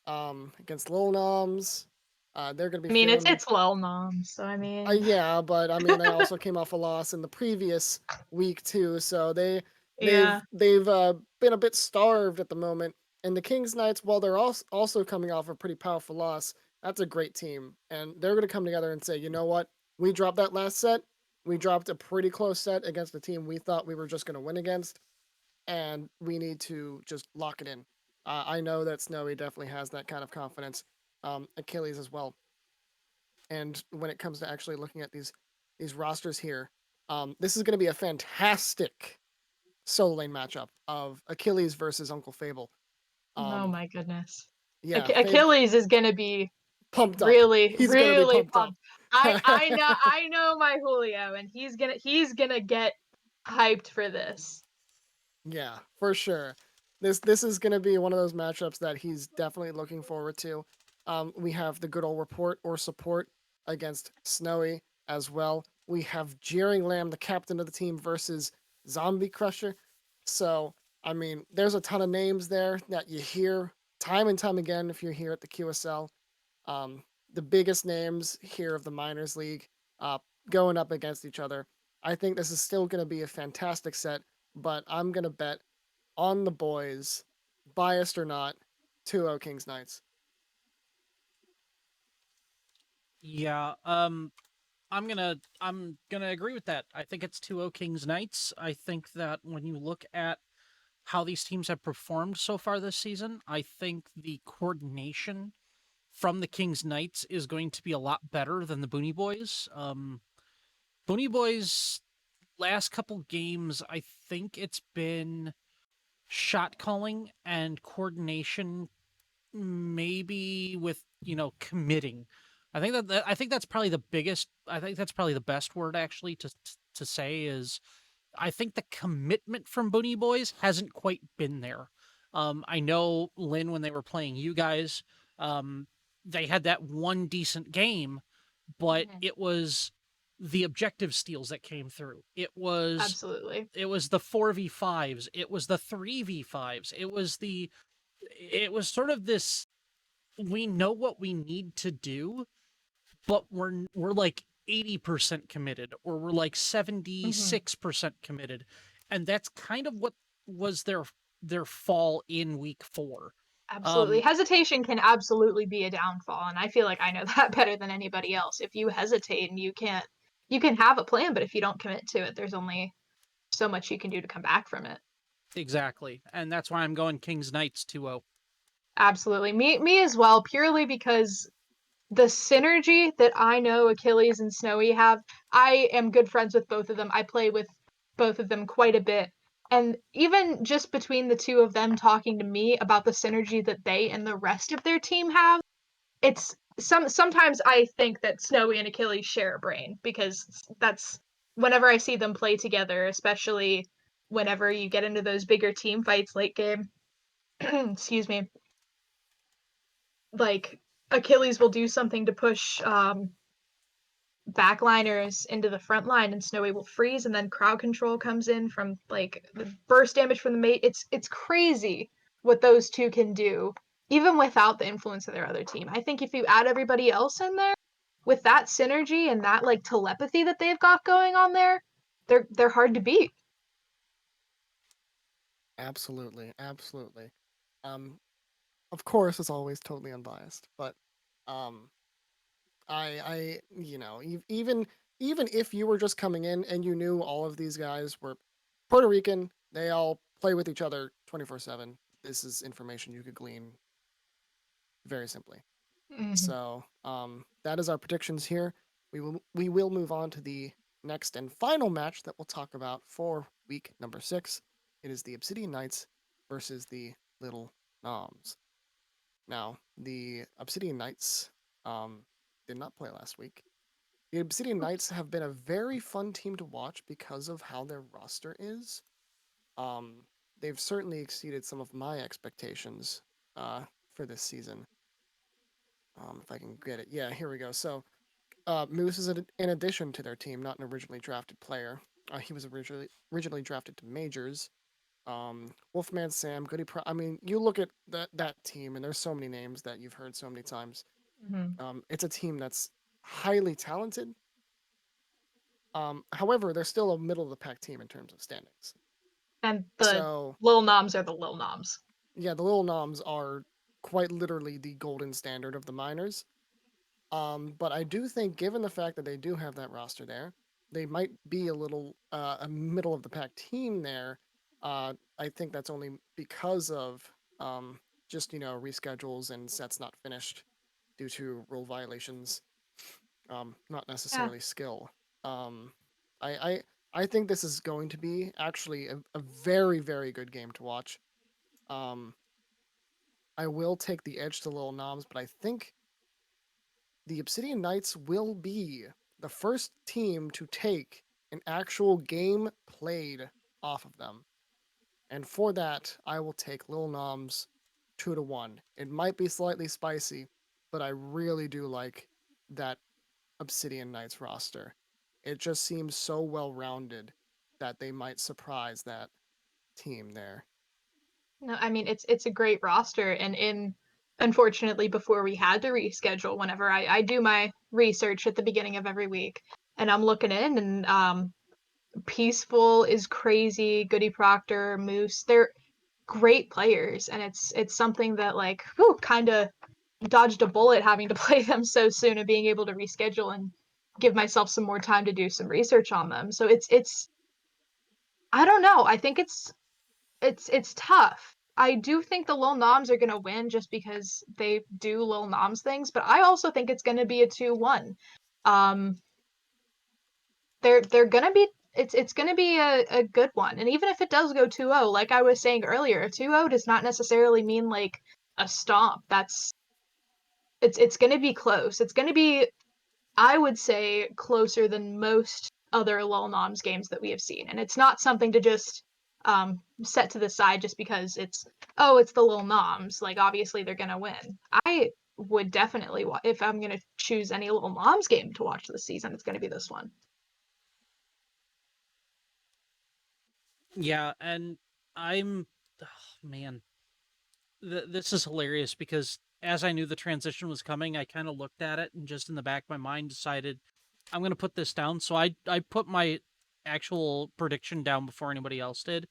against Lil Noms. They're going to
I
be
mean,
feeling.
it's Lil Noms, so I mean,
Yeah, but I mean they also came off a loss in the previous week too, so
yeah.
they've been a bit starved at the moment. And the Kings Knights, while they're also coming off a pretty powerful loss, that's a great team, and they're going to come together and say, you know what, we dropped that last set, we dropped a pretty close set against a team we thought we were just going to win against, and we need to just lock it in. I know that Snowy definitely has that kind of confidence. Achilles as well. And when it comes to actually looking at these rosters here, This is going to be a fantastic solo lane matchup of Achilles versus Uncle Fable.
Oh my goodness.
Yeah,
Achilles is gonna be
pumped up.
really,
He's going to be
really
pumped up.
pumped. I know my Julio, and he's gonna get hyped for this.
Yeah, for sure. This is going to be one of those matchups that he's definitely looking forward to. We have the good old report or support against Snowy as well. We have Jeering Lamb, the captain of the team, versus Zombie Crusher. So, I mean, there's a ton of names there that you hear time and time again if you're here at the QSL. The biggest names here of the Miners League uh, going up against each other. I think this is still going to be a fantastic set, but I'm going to bet on the boys, biased or not, 2-0 Kings Knights.
Yeah, I'm gonna agree with that. I think it's 2-0 Kings Knights. I think that when you look at how these teams have performed so far this season, I think the coordination from the Kings Knights is going to be a lot better than the Booney Boys. Booney Boys last couple games, I think it's been shot calling and coordination, maybe with committing. I think that's probably the biggest. I think that's probably the best word actually to say is I think the commitment from Booney Boys hasn't quite been there. I know Lynn when they were playing you guys, they had that one decent game, but
Mhm.
it was the objective steals that came through.
Absolutely.
It was the 4v5s, it was the 3v5s, it was sort of this, we know what we need to do, but we're like 80% committed or we're like
Hmm.
76% committed. And that's kind of what was their fall in week 4.
Absolutely.
Um
Hesitation can absolutely be a downfall, and I feel like I know that better than anybody else. If you hesitate and you can have a plan, but if you don't commit to it, there's only so much you can do to come back from it.
exactly. And that's why I'm going Kings Knights 2-0.
Absolutely. Me as well, purely because the synergy that I know Achilles and Snowy have, I am good friends with both of them. I play with both of them quite a bit. And even just between the two of them talking to me about the synergy that they and the rest of their team have, it's sometimes I think that Snowy and Achilles share a brain because that's whenever I see them play together, especially whenever you get into those bigger team fights late game. Excuse me. Like Achilles will do something to push backliners into the front line and Snowy will freeze and then crowd control comes in from like the burst damage from the mate. It's crazy what those two can do, even without the influence of their other team. I think if you add everybody else in there with that synergy and that like telepathy that they've got going on there, they're hard to beat.
Absolutely, absolutely. Um, of course, it's always totally unbiased, but um, even if you were just coming in and you knew all of these guys were Puerto Rican, they all play with each other 24/7. This is information you could glean very simply.
Mm-hmm.
So, that is our predictions here. We will move on to the next and final match that we'll talk about for week number 6. It is the Obsidian Knights versus the Little Noms. Now, the Obsidian Knights did not play last week. The Obsidian Knights have been a very fun team to watch because of how their roster is. Um, they've certainly exceeded some of my expectations for this season. If I can get it. Yeah, here we go. So, Moose is in addition to their team, not an originally drafted player. He was originally drafted to majors. Wolfman Sam, Goody Pro. I mean, you look at that team, and there's so many names that you've heard so many times.
Mm-hmm.
It's a team that's highly talented. However, they're still a middle of the pack team in terms of standings.
And the
So
Lil Noms are the Lil Noms.
yeah, the Little Noms are quite literally the golden standard of the minors. But I do think, given the fact that they do have that roster there, they might be a middle of the pack team there. I think that's only because of just reschedules and sets not finished due to rule violations, not
Yeah.
necessarily skill. Um, I I think this is going to be actually a very, very good game to watch. Um, I will take the edge to Little Noms, but I think the Obsidian Knights will be the first team to take an actual game played off of them. And for that, I will take Lil Noms 2-1. It might be slightly spicy, but I really do like that Obsidian Knights roster. It just seems so well rounded that they might surprise that team there.
No, I mean it's a great roster, and in unfortunately before we had to reschedule, whenever I do my research at the beginning of every week, and I'm looking in, and Peaceful is crazy, Goody Proctor, Moose, they're great players, and it's something that like whew, kind of dodged a bullet having to play them so soon and being able to reschedule and give myself some more time to do some research on them. So it's I don't know. I think it's tough. I do think the Lil Noms are gonna win just because they do Lil Noms things, but I also think it's gonna be a 2-1. Um, they're gonna be it's gonna be a good one. And even if it does go 2-0, like I was saying earlier, a 2-0 does not necessarily mean like a stomp. That's it's gonna be close. It's gonna be, I would say, closer than most other Lil Noms games that we have seen. And it's not something to just set to the side just because it's the Lil Noms. Like, obviously, they're going to win. I would definitely, if I'm going to choose any Lil Noms game to watch this season, it's going to be this one.
Yeah, and I'm, oh, man, this is hilarious because as I knew the transition was coming, I kind of looked at it and just in the back of my mind decided I'm going to put this down. So I put my actual prediction down before anybody else did.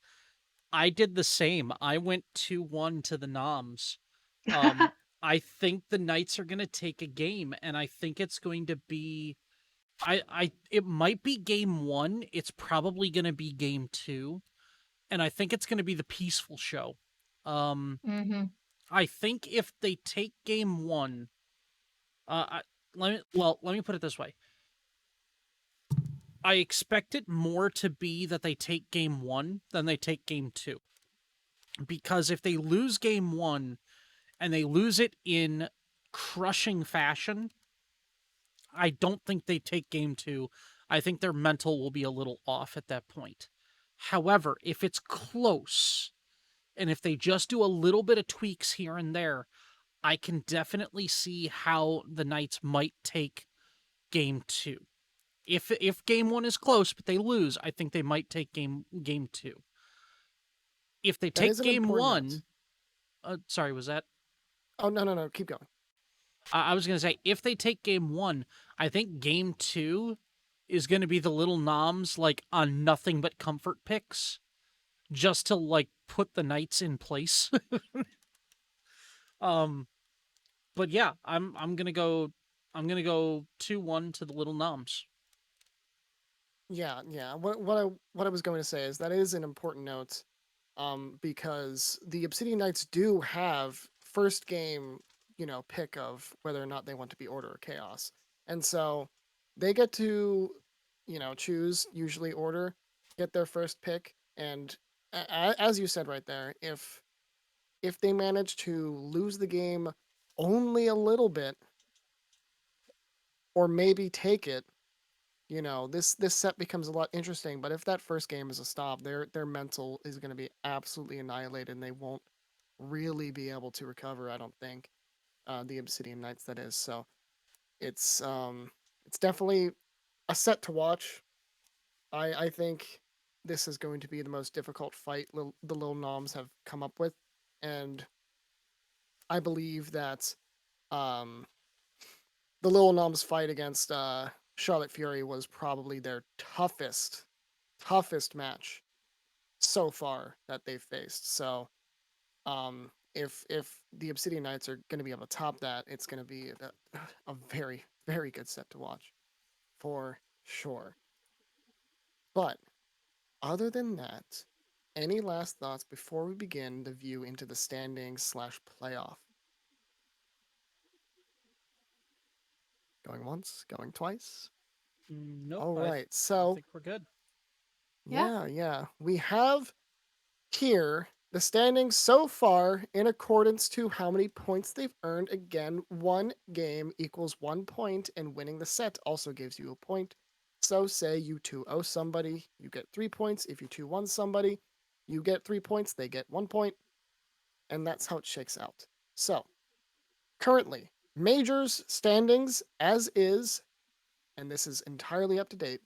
I did the same. I went 2-1 to the Noms. Um, I think the Knights are going to take a game, and I think it's going to be. It might be game one. It's probably going to be game two, and I think it's going to be the peaceful show. Um,
Mm-hmm.
I think if they take game one, I, let me put it this way. I expect it more to be that they take game one than they take game two. Because if they lose game one and they lose it in crushing fashion, I don't think they take game two. I think their mental will be a little off at that point. However, if it's close and if they just do a little bit of tweaks here and there, I can definitely see how the Knights might take game two. If game one is close but they lose, I think they might take game two. If they
That
take
is an
game
important note.
one, sorry, was that?
Oh, no, keep going.
I was gonna say if they take game one, I think game two is gonna be the little Noms like on nothing but comfort picks, just to like put the Knights in place. um, but yeah, I'm gonna go 2-1 to the little Noms.
Yeah. What I was going to say is that is an important note, because the Obsidian Knights do have first game, pick of whether or not they want to be Order or Chaos, and so they get to, choose usually Order, get their first pick, and as you said right there, if they manage to lose the game only a little bit, or maybe take it, this set becomes a lot interesting. But if that first game is a stop, their mental is going to be absolutely annihilated, and they won't really be able to recover. I don't think the Obsidian Knights, that is. So it's definitely a set to watch. I think this is going to be the most difficult fight the Lil Noms have come up with, and I believe that um, the Lil Noms fight against Charlotte Fury was probably their toughest match so far that they've faced. So if the Obsidian Knights are going to be able to top that, it's going to be a very, very good set to watch for sure. But other than that, any last thoughts before we begin the view into the standings/playoff? Going once, going twice.
Nope,
All right,
I
so
think we're good.
Yeah. We have here the standings so far in accordance to how many points they've earned. Again, one game equals 1 point, and winning the set also gives you a point. So say you 2-0 somebody, you get 3 points. If you 2-1 somebody, you get 3 points, they get 1 point, and that's how it shakes out. So, currently, majors standings as is, and this is entirely up to date.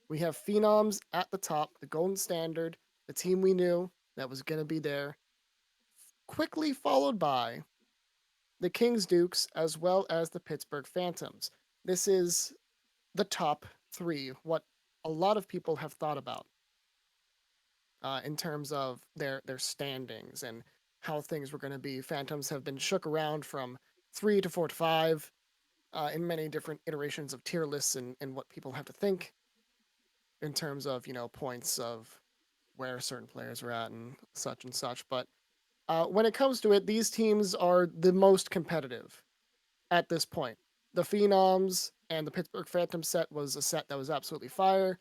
We have Phenoms at the top, the golden standard, the team we knew that was going to be there, quickly followed by the Kings Dukes as well as the Pittsburgh Phantoms. This is the top three, what a lot of people have thought about in terms of their standings and how things were going to be. Phantoms have been shook around from 3 to 4 to 5 in many different iterations of tier lists and what people have to think in terms of, points of where certain players are at and such and such. But when it comes to it, these teams are the most competitive at this point. The Phenoms and the Pittsburgh Phantom set was a set that was absolutely fire,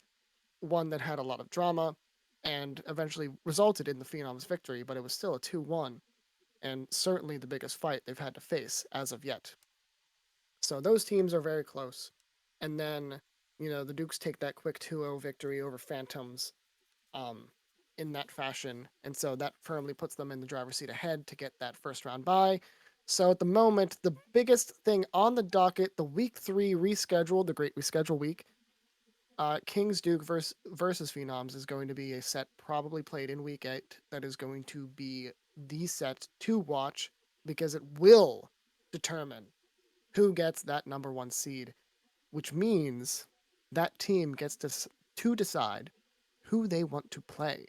one that had a lot of drama, and eventually resulted in the Phenoms' victory, but it was still a 2-1, and certainly the biggest fight they've had to face as of yet. So those teams are very close. And then, the Dukes take that quick 2-0 victory over Phantoms um, in that fashion. And so that firmly puts them in the driver's seat ahead to get that first round bye. So at the moment, the biggest thing on the docket, the week 3 reschedule, the great reschedule week, Kings Duke versus Phenoms is going to be a set probably played in week 8 that is going to be the set to watch because it will determine who gets that number 1 seed, which means that team gets to decide who they want to play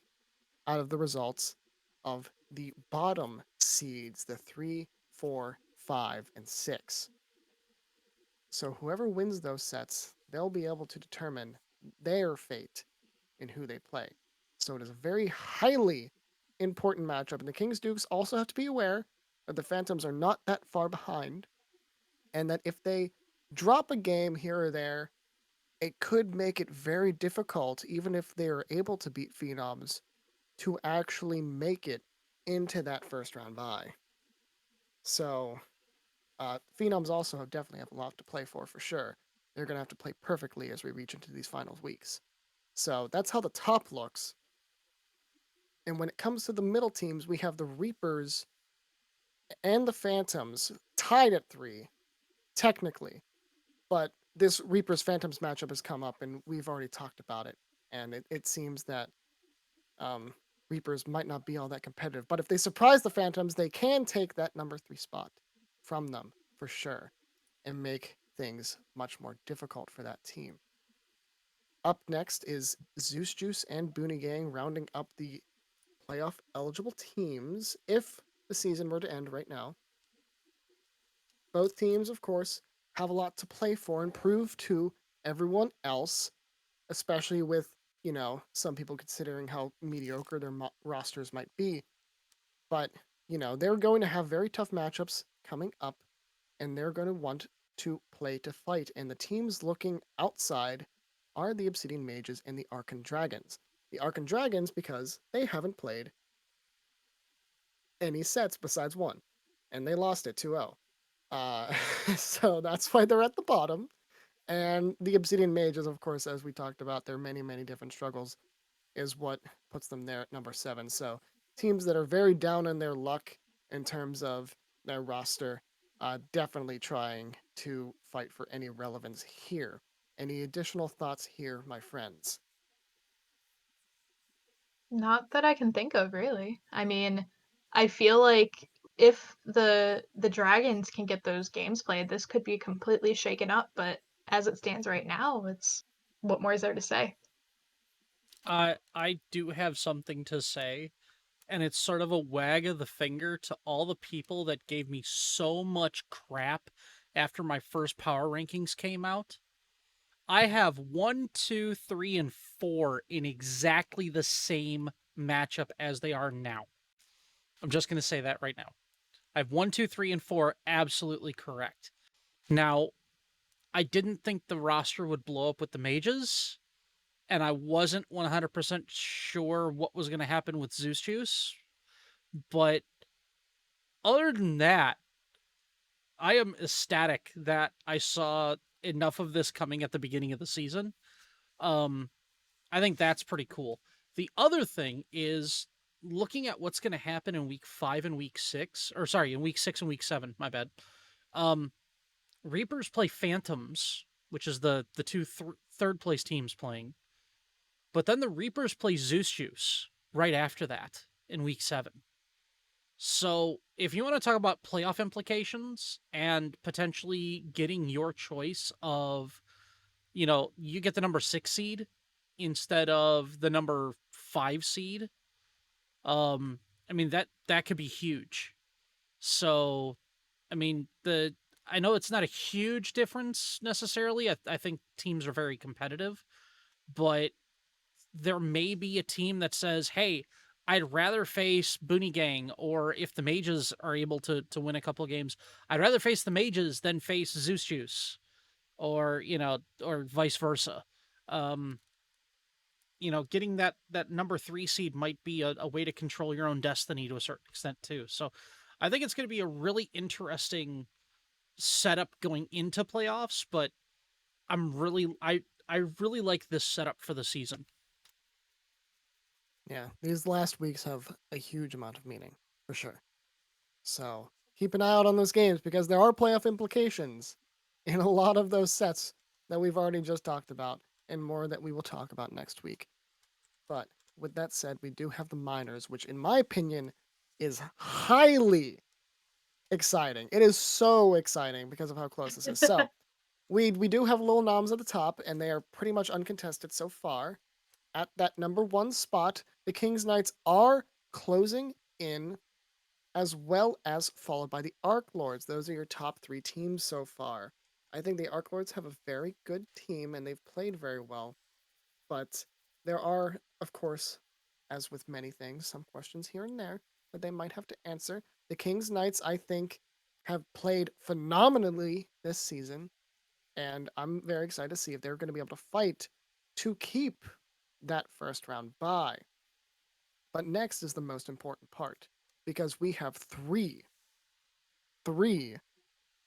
out of the results of the bottom seeds, the 3, 4, 5, and 6. So whoever wins those sets, they'll be able to determine their fate in who they play. So it is a very highly important matchup. And the Kings Dukes also have to be aware that the Phantoms are not that far behind, and that if they drop a game here or there, it could make it very difficult, even if they are able to beat Phenoms, to actually make it into that first round bye. So, Phenoms also definitely have a lot to play for sure. They're going to have to play perfectly as we reach into these finals weeks. So, that's how the top looks. And when it comes to the middle teams, we have the Reapers and the Phantoms tied at 3, technically. But this Reapers Phantoms matchup has come up, and we've already talked about it. And it seems that Reapers might not be all that competitive. But if they surprise the Phantoms, they can take that number 3 spot from them for sure and make things much more difficult for that team. Up next is Zeus Juice and Boone Gang rounding up the playoff eligible teams if the season were to end right now. Both teams, of course, have a lot to play for and prove to everyone else, especially with, some people considering how mediocre their rosters might be. But, they're going to have very tough matchups coming up, and they're going to want to play to fight. And the teams looking outside are the Obsidian Mages and the Archon Dragons. The Archon Dragons because they haven't played any sets besides one, and they lost it 2-0. So that's why they're at the bottom. And the Obsidian Mages, of course, as we talked about, their many, many different struggles is what puts them there at number 7. So teams that are very down in their luck in terms of their roster, definitely trying to fight for any relevance here. Any additional thoughts here, my friends?
Not that I can think of, really. I mean, I feel like if the Dragons can get those games played, this could be completely shaken up, but as it stands right now, it's what more is there to say?
I do have something to say, and it's sort of a wag of the finger to all the people that gave me so much crap after my first power rankings came out. I have 1, 2, 3, and 4 in exactly the same matchup as they are now. I'm just going to say that right now. I have 1, 2, 3, and 4 absolutely correct. Now, I didn't think the roster would blow up with the mages, and I wasn't 100% sure what was going to happen with Zeus Juice. But other than that, I am ecstatic that I saw enough of this coming at the beginning of the season. Um, I think that's pretty cool. The other thing is looking at what's going to happen in week 5 and week 6, or sorry, in week 6 and week 7, my bad. Reapers play Phantoms, which is the two third place teams playing. But then the Reapers play Zeus Juice right after that in week 7. So, if you want to talk about playoff implications and potentially getting your choice of, you get the number 6 seed instead of the number 5 seed, I mean that could be huge. So, I mean, I know it's not a huge difference necessarily. I think teams are very competitive, but there may be a team that says, "Hey, I'd rather face Boonie Gang," or if the mages are able to win a couple of games, I'd rather face the mages than face Zeus Juice, or or vice versa. Um, getting that number 3 seed might be a way to control your own destiny to a certain extent too. So, I think it's going to be a really interesting setup going into playoffs. But I really like this setup for the season.
Yeah, these last weeks have a huge amount of meaning, for sure. So keep an eye out on those games because there are playoff implications in a lot of those sets that we've already just talked about and more that we will talk about next week. But with that said, we do have the minors, which in my opinion is highly exciting. It is so exciting because of how close this is. So we do have Lil Noms at the top, and they are pretty much uncontested so far. At that number 1 spot, the King's Knights are closing in, as well as followed by the Arc Lords. Those are your top 3 teams so far. I think the Arc Lords have a very good team, and they've played very well. But there are, of course, as with many things, some questions here and there that they might have to answer. The King's Knights, I think, have played phenomenally this season, and I'm very excited to see if they're going to be able to fight to keep that first round bye. But next is the most important part, because we have three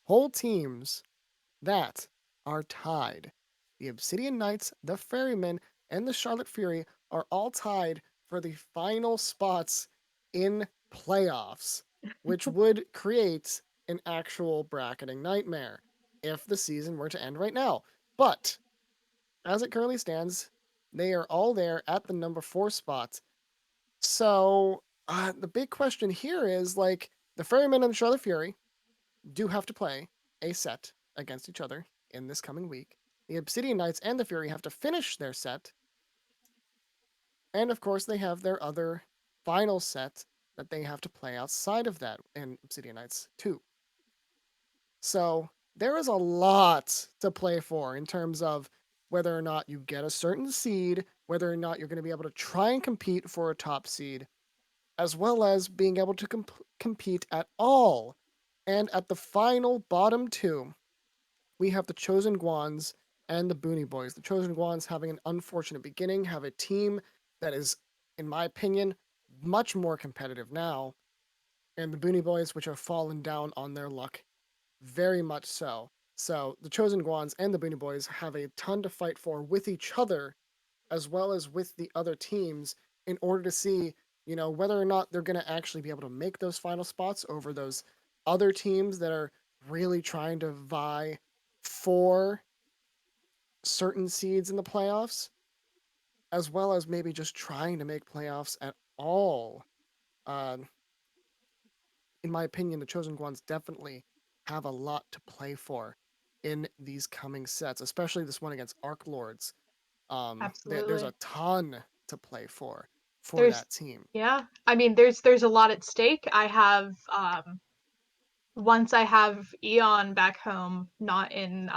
whole teams that are tied. The Obsidian Knights, the Ferrymen, and the Charlotte Fury are all tied for the final spots in playoffs, which would create an actual bracketing nightmare if the season were to end right now. But as it currently stands, they are all there at the number 4 spot. So the big question here is like the Ferrymen and the Charlotte Fury do have to play a set against each other in this coming week. The Obsidian Knights and the Fury have to finish their set. And of course, they have their other final set that they have to play outside of that in Obsidian Knights 2. So there is a lot to play for in terms of whether or not you get a certain seed, whether or not you're going to be able to try and compete for a top seed, as well as being able to compete at all. And at the final bottom 2, we have the Chosen Guans and the Booney Boys. The Chosen Guans having an unfortunate beginning, have a team that is, in my opinion, much more competitive now. And the Booney Boys, which have fallen down on their luck, very much so. So the Chosen Guans and the Booney Boys have a ton to fight for with each other, as well as with the other teams, in order to see, whether or not they're going to actually be able to make those final spots over those other teams that are really trying to vie for certain seeds in the playoffs, as well as maybe just trying to make playoffs at all. Uh, in my opinion, the Chosen Ones definitely have a lot to play for in these coming sets, especially this one against Arc Lords. There's
Absolutely.
a ton to play for
There's
that team.
Yeah. I mean, there's a lot at stake. I have once I have Eon back home, not in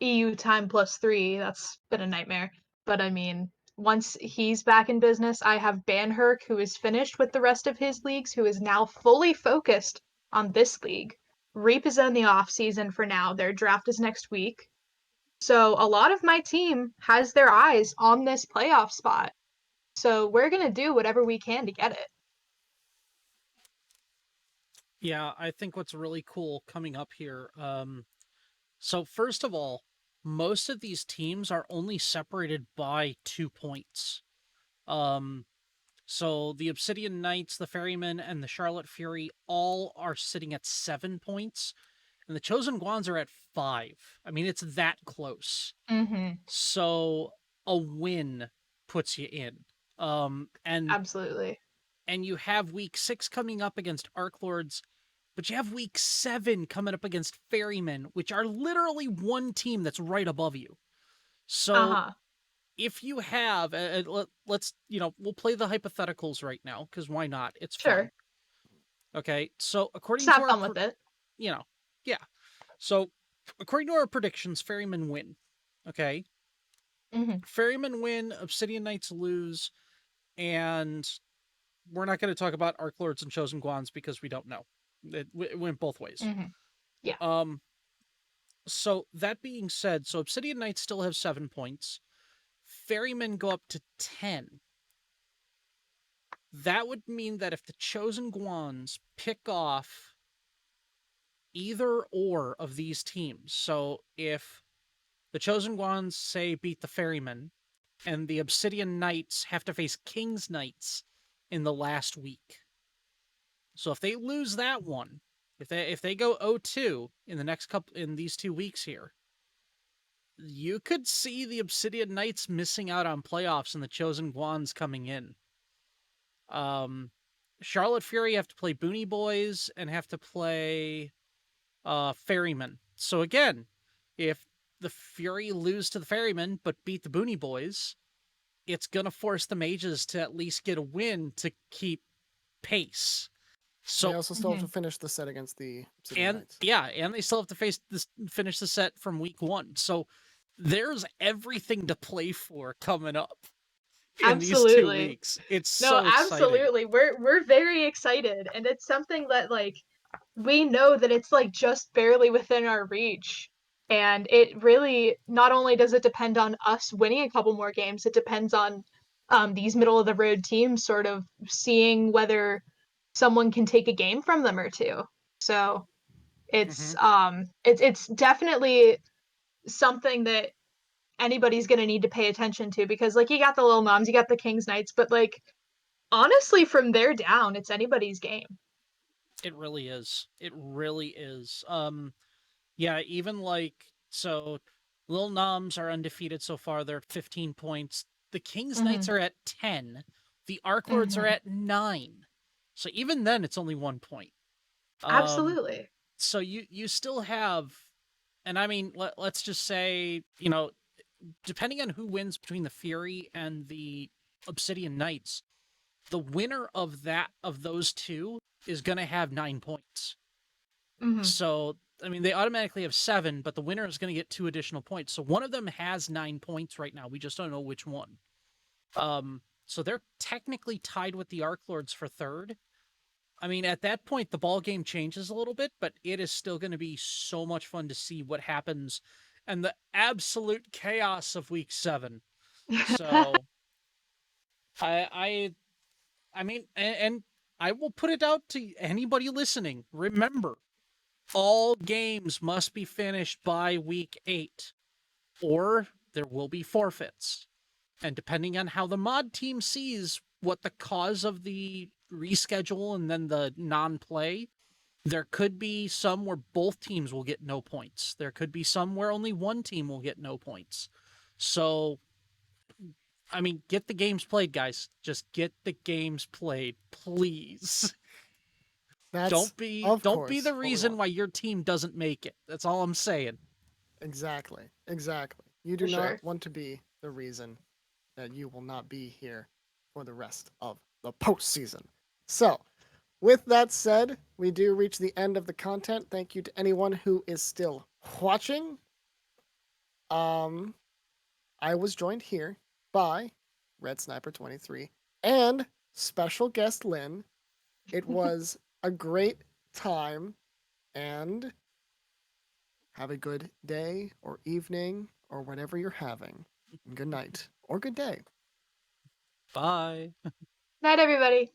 EU time +3, that's been a nightmare. But I mean, once he's back in business, I have Banherk, who is finished with the rest of his leagues, who is now fully focused on this league. Reap is in the off season for now. Their draft is next week. So a lot of my team has their eyes on this playoff spot. So we're going to do whatever we can to get it.
Yeah, I think what's really cool coming up here. So first of all, most of these teams are only separated by 2 points. Um, so the Obsidian Knights, the Ferrymen, and the Charlotte Fury all are sitting at 7 points, and the Chosen Guans are at 5. I mean, it's that close.
Mm-hmm.
So a win puts you in. And
Absolutely.
you have week 6 coming up against Arc Lords, but you have week 7 coming up against Ferrymen, which are literally one team that's right above you. So
Uh-huh.
if you have, let's, we'll play the hypotheticals right now, because why not? It's fun.
Sure.
Okay, so according
Just
to
have fun with it.
yeah. So according to our predictions, Ferrymen win. Okay,
Mm-hmm.
Ferrymen win, Obsidian Knights lose, and we're not going to talk about Arc Lords and Chosen Guans because we don't know. It went both ways.
Mm-hmm. Yeah.
So that being said, so Obsidian Knights still have 7 points. Ferrymen go up to 10. That would mean that if the Chosen Guans pick off either or of these teams, so if the Chosen Guans, say, beat the Ferrymen, and the Obsidian Knights have to face King's Knights in the last week. So if they lose that one, if they go 0-2 in the next couple in these 2 weeks here, you could see the Obsidian Knights missing out on playoffs and the Chosen Guans coming in. Charlotte Fury have to play Booney Boys and have to play Ferrymen. So again, if the Fury lose to the Ferrymen but beat the Booney Boys, it's gonna force the Mages to at least get a win to keep pace. So
they also still have to finish the set against the Obsidian Knights.
Yeah, and they still have to finish the set from week 1. So there's everything to play for coming up in these 2 weeks. It's so exciting.
Absolutely. We're very excited, and it's something that like we know that it's like just barely within our reach. And it really not only does it depend on us winning a couple more games, it depends on these middle of the road teams sort of seeing whether someone can take a game from them or two. So it's it's definitely something that anybody's gonna need to pay attention to, because like you got the little Noms, you got the King's Knights, but like honestly from there down, it's anybody's game.
It really is. It really is. Yeah, even like, so Lil Noms are undefeated so far. They're at 15 points. The King's Knights are at 10. The Arc Lords are at 9. So even then, it's only 1 point.
Absolutely.
So you still have, and I mean, let's just say, depending on who wins between the Fury and the Obsidian Knights, the winner of those two is going to have 9 points. So, I mean, they automatically have 7, but the winner is going to get 2 additional points. So one of them has 9 points right now. We just don't know which one. So they're technically tied with the Arc Lords for 3rd. I mean, at that point, the ball game changes a little bit, but it is still going to be so much fun to see what happens and the absolute chaos of week 7. So, I mean, and I will put it out to anybody listening. Remember, all games must be finished by week 8, or there will be forfeits. And depending on how the mod team sees what the cause of the reschedule and then the non-play, there could be some where both teams will get no points. There could be some where only one team will get no points. So, I mean, get the games played, guys. Just get the games played, please. Don't be the reason why your team doesn't make it. That's all I'm saying.
Exactly. You do not want to be the reason that you will not be here for the rest of the postseason. So, with that said, we do reach the end of the content. Thank you to anyone who is still watching. I was joined here by Red Sniper 23 and special guest Lynn. It was a great time, and have a good day or evening or whatever you're having. Good night or good day.
Bye.
Night, everybody.